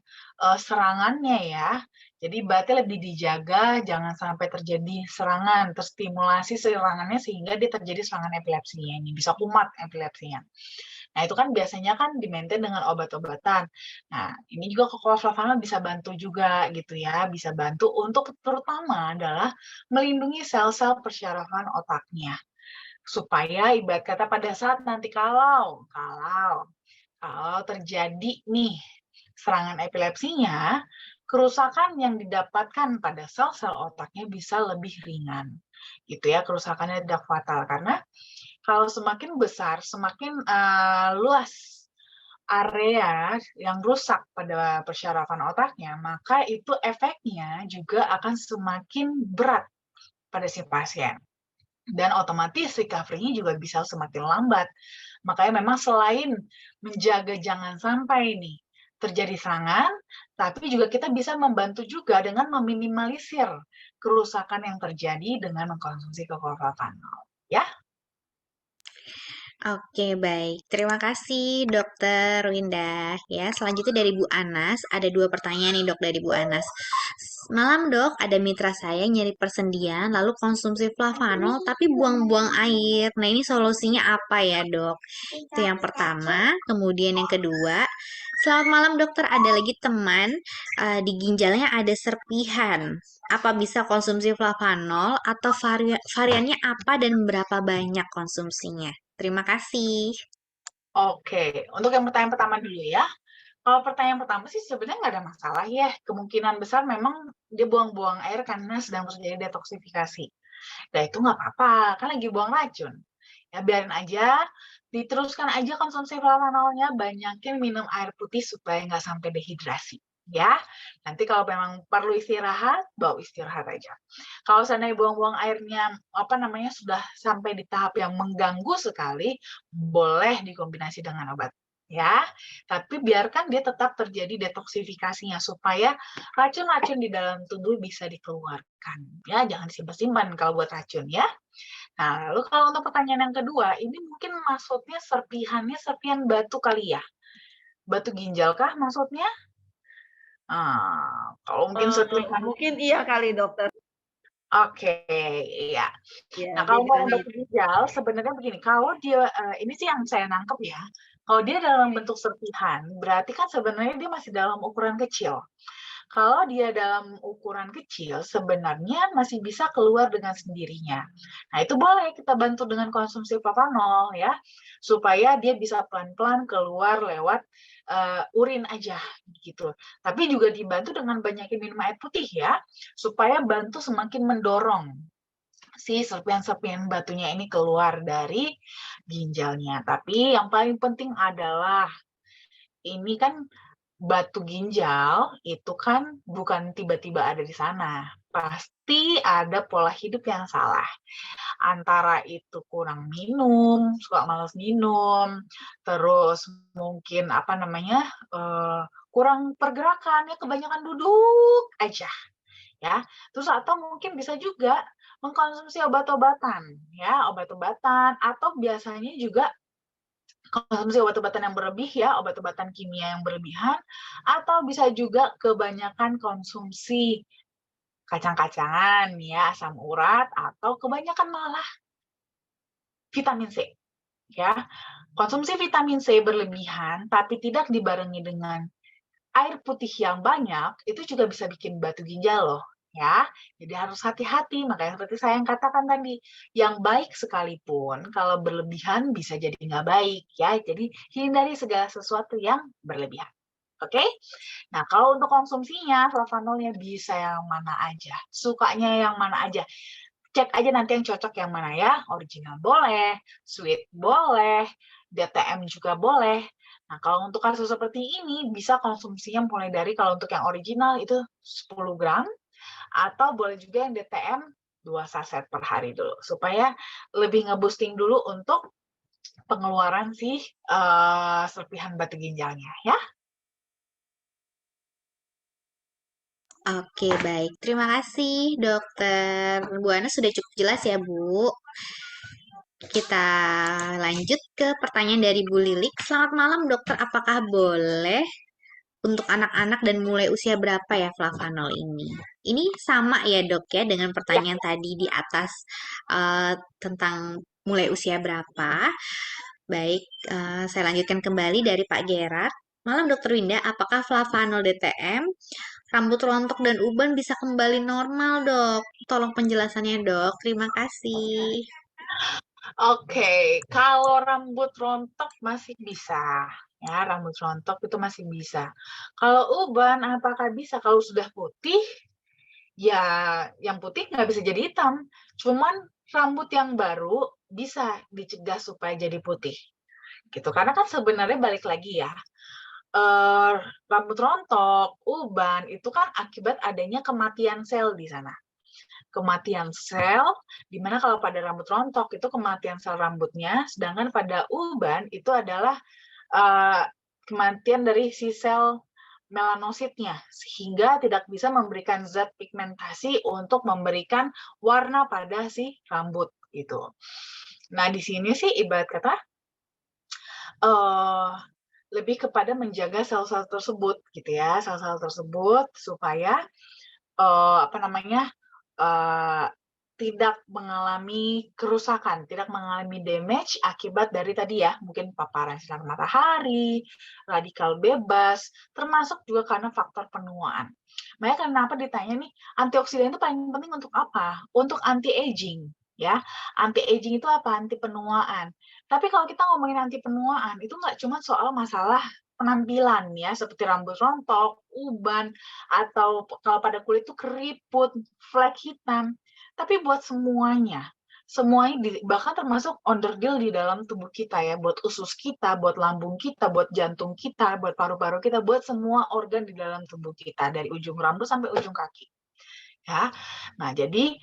serangannya ya. Jadi berarti lebih dijaga jangan sampai terjadi serangan, terstimulasi serangannya sehingga dia terjadi serangan epilepsinya ini, bisa kumat epilepsinya. Nah, itu kan biasanya kan di-maintain dengan obat-obatan. Nah, ini juga flavanol bisa bantu juga gitu ya, bisa bantu untuk terutama adalah melindungi sel-sel persyarafan otaknya. Supaya ibarat kata pada saat nanti kalau terjadi nih serangan epilepsinya, kerusakan yang didapatkan pada sel-sel otaknya bisa lebih ringan. Gitu ya, kerusakannya tidak fatal karena kalau semakin besar, semakin luas area yang rusak pada persyarafan otaknya, maka itu efeknya juga akan semakin berat pada si pasien. Dan otomatis recovery-nya juga bisa semakin lambat. Makanya memang selain menjaga jangan sampai nih terjadi serangan, tapi juga kita bisa membantu juga dengan meminimalisir kerusakan yang terjadi dengan mengkonsumsi flavanol. Ya. Oke, baik. Terima kasih, Dokter Winda. Ya, selanjutnya dari Bu Anas, ada dua pertanyaan nih, Dok, dari Bu Anas. Malam, Dok, ada mitra saya nyari persendian, lalu konsumsi flavanol, tapi buang-buang air. Nah, ini solusinya apa ya, Dok? Itu yang pertama. Kemudian yang kedua, selamat malam, Dokter. Ada lagi teman di ginjalnya ada serpihan. Apa bisa konsumsi flavanol atau variannya apa dan berapa banyak konsumsinya? Terima kasih. Oke, untuk yang pertanyaan pertama dulu ya. Kalau pertanyaan pertama sih sebenarnya nggak ada masalah ya. Kemungkinan besar memang dia buang-buang air karena sedang terjadi detoksifikasi. Nah itu nggak apa-apa, kan lagi buang racun. Ya biarin aja, diteruskan aja konsumsi flavanolnya, banyakin minum air putih supaya nggak sampai dehidrasi. Ya, nanti kalau memang perlu istirahat, bawa istirahat aja. Kalau seandainya buang-buang airnya sudah sampai di tahap yang mengganggu sekali, boleh dikombinasi dengan obat. Ya, tapi biarkan dia tetap terjadi detoksifikasinya supaya racun-racun di dalam tubuh bisa dikeluarkan. Ya, jangan simpan-simpan kalau buat racun ya. Nah, lalu kalau untuk pertanyaan yang kedua, ini mungkin maksudnya serpihannya serpihan batu kali ya? Batu ginjal kah maksudnya? Kalau mungkin serpihan. Mungkin iya kali dokter. Oke, iya. Ya, Nah, kalau mau batu ginjal, sebenarnya begini, kalau dia, ini sih yang saya nangkep ya, kalau dia dalam bentuk serpihan, berarti kan sebenarnya dia masih dalam ukuran kecil. Kalau dia dalam ukuran kecil, sebenarnya masih bisa keluar dengan sendirinya. Nah, itu boleh kita bantu dengan konsumsi propanol ya, supaya dia bisa pelan-pelan keluar lewat urin aja gitu. Tapi juga dibantu dengan banyakin minum air putih ya, supaya bantu semakin mendorong si serpihan-serpihan batunya ini keluar dari ginjalnya. Tapi yang paling penting adalah ini kan batu ginjal itu kan bukan tiba-tiba ada di sana. Pasti ada pola hidup yang salah. Antara itu kurang minum, suka malas minum, terus mungkin kurang pergerakan, ya kebanyakan duduk aja. Ya, terus atau mungkin bisa juga mengkonsumsi obat-obatan, ya, obat-obatan atau biasanya juga konsumsi obat-obatan yang berlebih ya, obat-obatan kimia yang berlebihan, atau bisa juga kebanyakan konsumsi kacang-kacangan ya, asam urat, atau kebanyakan malah vitamin C ya. Konsumsi vitamin C berlebihan tapi tidak dibarengi dengan air putih yang banyak, itu juga bisa bikin batu ginjal loh ya. Jadi harus hati-hati, makanya seperti saya yang katakan tadi, yang baik sekalipun kalau berlebihan bisa jadi nggak baik ya. Jadi hindari segala sesuatu yang berlebihan. Oke? Nah, kalau untuk konsumsinya, flavanolnya bisa yang mana aja. Sukanya yang mana aja. Cek aja nanti yang cocok yang mana ya. Original boleh, sweet boleh, DTM juga boleh. Nah, kalau untuk kasus seperti ini, bisa konsumsinya mulai dari kalau untuk yang original itu 10 gram, atau boleh juga yang DTM 2 saset per hari dulu, supaya lebih nge-boosting dulu untuk pengeluaran si serpihan batu ginjalnya ya. Oke, baik. Terima kasih, Dokter Bu Ana sudah cukup jelas ya, Bu. Kita lanjut ke pertanyaan dari Bu Lilik. Selamat malam, Dokter. Apakah boleh untuk anak-anak dan mulai usia berapa ya flavanol ini? Ini sama ya, Dok ya, dengan pertanyaan tadi di atas tentang mulai usia berapa. Baik, saya lanjutkan kembali dari Pak Gerard. Malam, Dokter Winda. Apakah flavanol DTM rambut rontok dan uban bisa kembali normal, Dok? Tolong penjelasannya, Dok. Terima kasih. Oke, kalau rambut rontok masih bisa. Ya, rambut rontok itu masih bisa. Kalau uban, apakah bisa? Kalau sudah putih, ya yang putih nggak bisa jadi hitam. Cuman rambut yang baru bisa dicegah supaya jadi putih. Gitu. Karena kan sebenarnya balik lagi ya, rambut rontok, uban, itu kan akibat adanya kematian sel di sana. Kematian sel, di mana kalau pada rambut rontok itu kematian sel rambutnya, sedangkan pada uban itu adalah kematian dari si sel melanositnya, sehingga tidak bisa memberikan zat pigmentasi untuk memberikan warna pada si rambut itu. Nah, di sini sih ibarat kata lebih kepada menjaga sel-sel tersebut gitu ya, sel-sel tersebut supaya tidak mengalami kerusakan, tidak mengalami damage akibat dari tadi ya, mungkin paparan sinar matahari, radikal bebas, termasuk juga karena faktor penuaan. Makanya kenapa ditanya nih, antioksidan itu paling penting untuk apa? Untuk anti-aging. Ya, anti-aging itu apa? Anti penuaan. Tapi kalau kita ngomongin anti penuaan, itu nggak cuma soal masalah penampilan ya, seperti rambut rontok, uban, atau kalau pada kulit itu keriput, flek hitam. Tapi buat semuanya bahkan termasuk onderdil di dalam tubuh kita ya, buat usus kita, buat lambung kita, buat jantung kita, buat paru-paru kita, buat semua organ di dalam tubuh kita dari ujung rambut sampai ujung kaki. Ya. Nah, jadi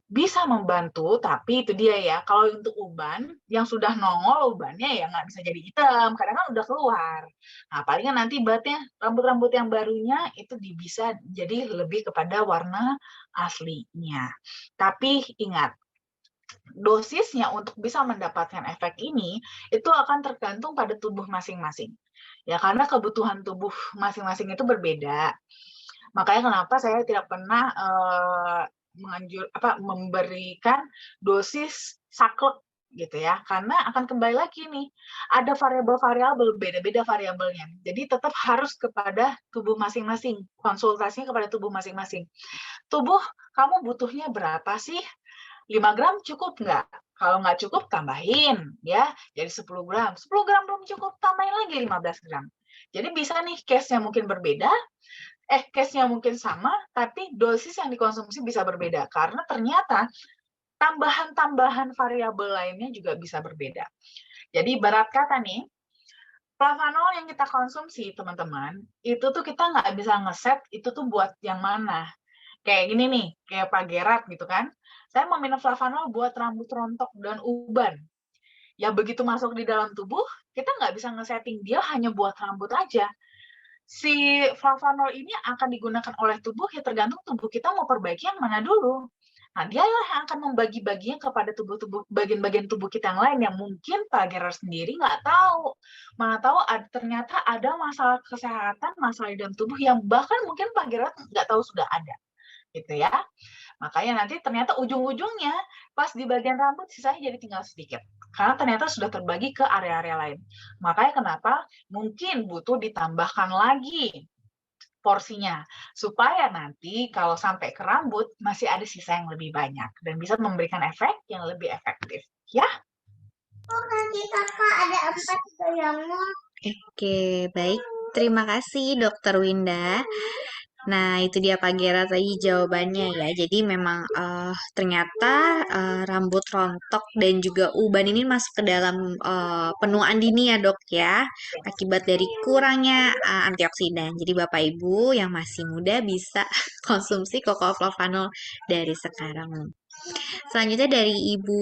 bisa membantu, tapi itu dia ya, kalau untuk uban, yang sudah nongol ubannya ya nggak bisa jadi hitam, karena kan udah keluar. Nah, palingan nanti rambut-rambut yang barunya itu bisa jadi lebih kepada warna aslinya. Tapi ingat, dosisnya untuk bisa mendapatkan efek ini, itu akan tergantung pada tubuh masing-masing. Ya, karena kebutuhan tubuh masing-masing itu berbeda. Makanya kenapa saya tidak pernah memberikan dosis saklek gitu ya, karena akan kembali lagi nih, ada variabel-variabel, beda-beda variabelnya. Jadi tetap harus kepada tubuh masing-masing, konsultasinya kepada tubuh masing-masing. Tubuh kamu butuhnya berapa sih? 5 gram cukup nggak? Kalau nggak cukup, tambahin ya, jadi 10 gram. 10 gram belum cukup, tambahin lagi 15 gram. Jadi bisa nih case-nya mungkin berbeda, case-nya mungkin sama, tapi dosis yang dikonsumsi bisa berbeda. Karena ternyata tambahan-tambahan variabel lainnya juga bisa berbeda. Jadi ibarat kata nih, flavanol yang kita konsumsi, teman-teman, itu tuh kita nggak bisa ngeset itu tuh buat yang mana. Kayak gini nih, kayak Pak Gerat gitu kan. Saya mau minum flavanol buat rambut rontok dan uban. Ya begitu masuk di dalam tubuh, kita nggak bisa ngesetting dia hanya buat rambut aja. Si flavanol ini akan digunakan oleh tubuh ya tergantung tubuh kita mau perbaiki yang mana dulu. Nah, dialah yang akan membagi-baginya kepada bagian-bagian tubuh kita yang lain yang mungkin Pak Gerard sendiri nggak tahu. Mana tahu ternyata ada masalah kesehatan, masalah di dalam tubuh yang bahkan mungkin Pak Gerard nggak tahu sudah ada. Gitu ya. Makanya nanti ternyata ujung-ujungnya pas di bagian rambut sisanya jadi tinggal sedikit. Karena ternyata sudah terbagi ke area-area lain. Makanya kenapa mungkin butuh ditambahkan lagi porsinya. Supaya nanti kalau sampai ke rambut masih ada sisa yang lebih banyak. Dan bisa memberikan efek yang lebih efektif. Ya? Oh, nanti kakak ada 4 nyamuk. Oke, baik. Terima kasih, Dokter Winda. Nah, itu dia Pak Gera tadi jawabannya ya. Jadi memang ternyata rambut rontok dan juga uban ini masuk ke dalam penuaan dini ya dok ya. Akibat dari kurangnya antioksidan. Jadi Bapak Ibu yang masih muda bisa konsumsi Koko Flavanol dari sekarang. Selanjutnya dari Ibu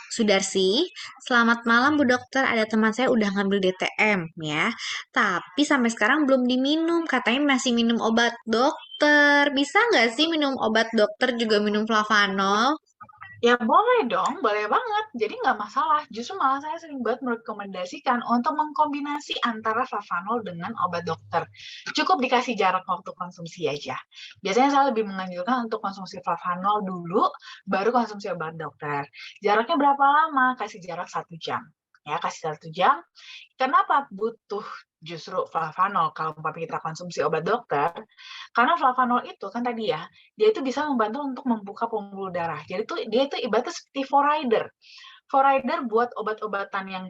Sudarsi, selamat malam Bu Dokter, ada teman saya udah ngambil DTM ya, tapi sampai sekarang belum diminum, katanya masih minum obat dokter. Bisa nggak sih minum obat dokter juga minum flavanol? Ya boleh dong, boleh banget. Jadi nggak masalah. Justru malah saya sering banget merekomendasikan untuk mengkombinasi antara flavanol dengan obat dokter. Cukup dikasih jarak waktu konsumsi aja. Biasanya saya lebih menganjurkan untuk konsumsi flavanol dulu, baru konsumsi obat dokter. Jaraknya berapa lama? Kasih jarak 1 jam. Ya, kasih 1 jam. Kenapa butuh justru flavanol kalau kita konsumsi obat dokter? Karena flavanol itu kan tadi ya, dia itu bisa membantu untuk membuka pembuluh darah. Jadi dia itu ibaratnya seperti forrider. Forrider buat obat-obatan yang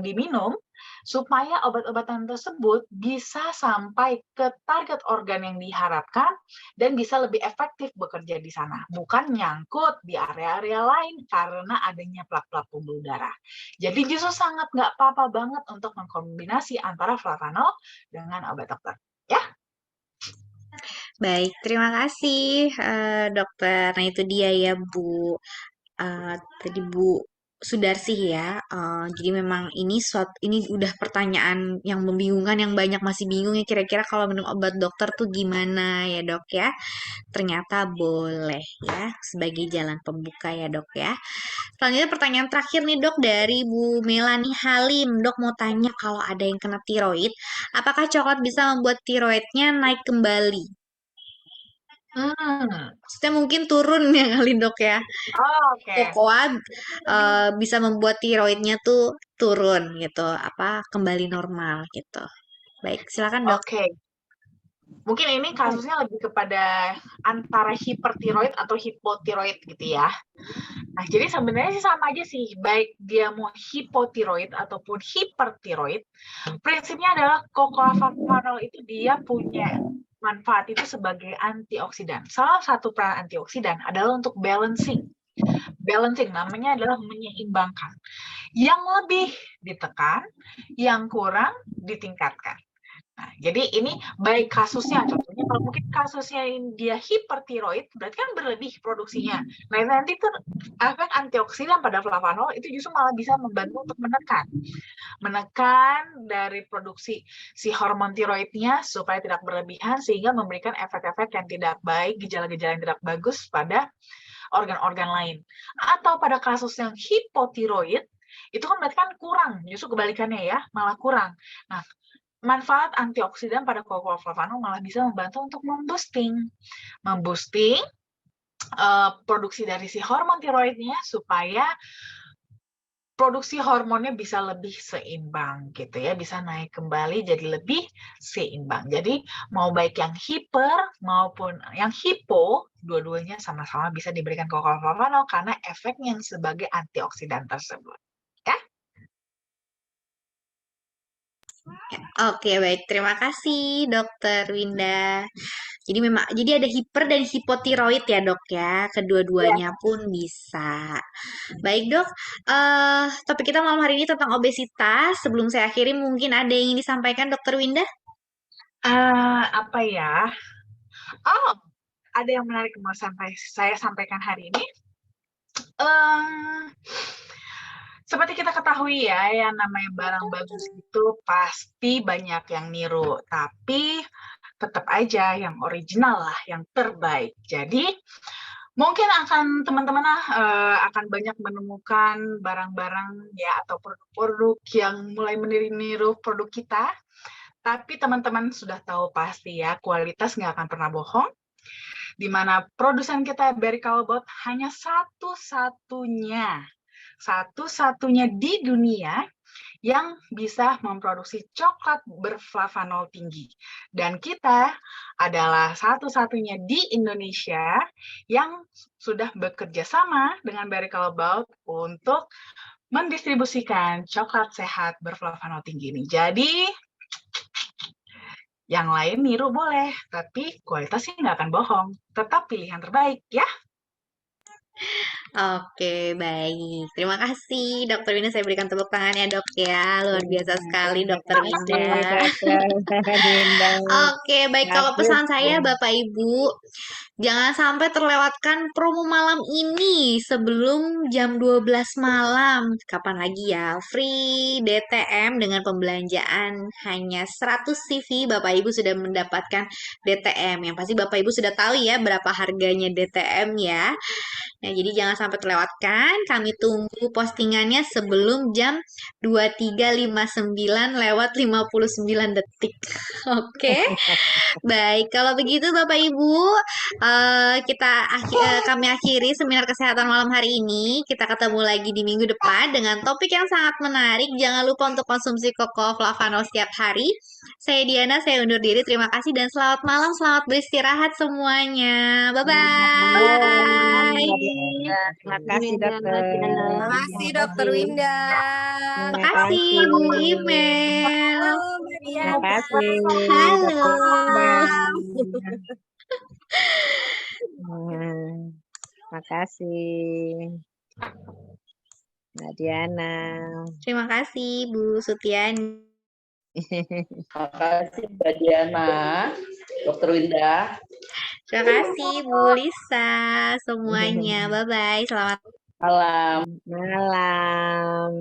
diminum supaya obat-obatan tersebut bisa sampai ke target organ yang diharapkan dan bisa lebih efektif bekerja di sana. Bukan nyangkut di area-area lain karena adanya plak-plak pembuluh darah. Jadi justru sangat nggak apa-apa banget untuk mengkombinasi antara flavanol dengan obat dokter. Ya. Baik, terima kasih dokter. Nah itu dia ya Bu. Tadi Bu Sudarsih ya. Jadi memang ini udah pertanyaan yang membingungkan, yang banyak masih bingung ya kira-kira kalau minum obat dokter tuh gimana ya dok ya. Ternyata boleh ya sebagai jalan pembuka ya dok ya. Selanjutnya pertanyaan terakhir nih dok dari Bu Melani Halim. Dok mau tanya kalau ada yang kena tiroid, apakah coklat bisa membuat tiroidnya naik kembali? Maksudnya mungkin turun ya kali dok ya. Oke. Kokoa bisa membuat tiroidnya tuh turun gitu, kembali normal gitu. Baik, silakan dok. Oke. Mungkin ini kasusnya lebih kepada antara hipertiroid atau hipotiroid gitu ya. Nah, jadi sebenarnya sih sama aja sih, baik dia mau hipotiroid ataupun hipertiroid, prinsipnya adalah cocoa flavanol itu dia punya manfaat itu sebagai antioksidan. Salah satu peran antioksidan adalah untuk balancing. Balancing namanya adalah menyeimbangkan. Yang lebih ditekan, yang kurang ditingkatkan. Nah, jadi ini baik kasusnya, contohnya kalau mungkin kasusnya dia hipertiroid, berarti kan berlebih produksinya. Nah, nanti tuh efek antioksidan pada flavanol itu justru malah bisa membantu untuk menekan dari produksi si hormon tiroidnya supaya tidak berlebihan, sehingga memberikan efek-efek yang tidak baik, gejala-gejala yang tidak bagus pada organ-organ lain. Atau pada kasus yang hipotiroid, itu kan berarti kan kurang, justru kebalikannya ya, malah kurang. Nah, manfaat antioksidan pada cocoa flavanol malah bisa membantu untuk memboosting produksi dari si hormon tiroidnya supaya produksi hormonnya bisa lebih seimbang gitu ya, bisa naik kembali jadi lebih seimbang. Jadi mau baik yang hiper maupun yang hipo, dua-duanya sama-sama bisa diberikan cocoa flavanol karena efeknya sebagai antioksidan tersebut. Ya? Oke, baik. Terima kasih, Dokter Winda. Jadi ada hiper dan hipotiroid ya, Dok ya. Kedua-duanya pun bisa. Baik, Dok. Topik kita malam hari ini tentang obesitas. Sebelum saya akhiri, mungkin ada yang ingin disampaikan, Dokter Winda? Apa ya? Oh, ada yang menarik mau saya sampaikan hari ini. Seperti kita ketahui ya, yang namanya barang bagus itu pasti banyak yang niru, tapi tetap aja yang original lah, yang terbaik. Jadi mungkin teman-teman akan banyak menemukan barang-barang ya atau produk-produk yang mulai meniru produk kita, tapi teman-teman sudah tahu pasti ya, kualitas nggak akan pernah bohong, di mana produsen kita Barry Callebaut hanya satu-satunya di dunia yang bisa memproduksi coklat berflavanol tinggi. Dan kita adalah satu-satunya di Indonesia yang sudah bekerja sama dengan Barry Callebaut untuk mendistribusikan coklat sehat berflavanol tinggi ini. Jadi, yang lain niru boleh, tapi kualitasnya nggak akan bohong. Tetap pilih yang terbaik, ya. Oke, baik. Terima kasih, Dokter Winda. Saya berikan tepuk tangan ya, Dok ya. Luar biasa sekali, Dokter Winda. Oke, baik. Kalau pesan saya, Bapak Ibu, jangan sampai terlewatkan promo malam ini sebelum jam 12 malam. Kapan lagi ya? Free DTM dengan pembelanjaan hanya 100 CV. Bapak Ibu sudah mendapatkan DTM. Yang pasti Bapak Ibu sudah tahu ya berapa harganya DTM ya. Nah, jadi jangan sampai terlewatkan. Kami tunggu postingannya sebelum jam 23.59 lewat 59 detik. Oke. Baik, kalau begitu Bapak Ibu, kami akhiri seminar kesehatan malam hari ini. Kita ketemu lagi di minggu depan dengan topik yang sangat menarik. Jangan lupa untuk konsumsi cocoa flavanol setiap hari. Saya Diana, saya undur diri. Terima kasih dan selamat malam, selamat beristirahat semuanya. Bye-bye. Terima kasih dokter. Terima kasih Dokter Winda. Terima kasih Bu Email. Halo Maria. Terima kasih. Halo. Terima kasih. Mbak Diana. Terima kasih Bu Sutiani. Terima kasih Mbak Diana, Dokter Winda. Terima kasih Bu Lisa semuanya. Bye-bye. Selamat Malam. Malam.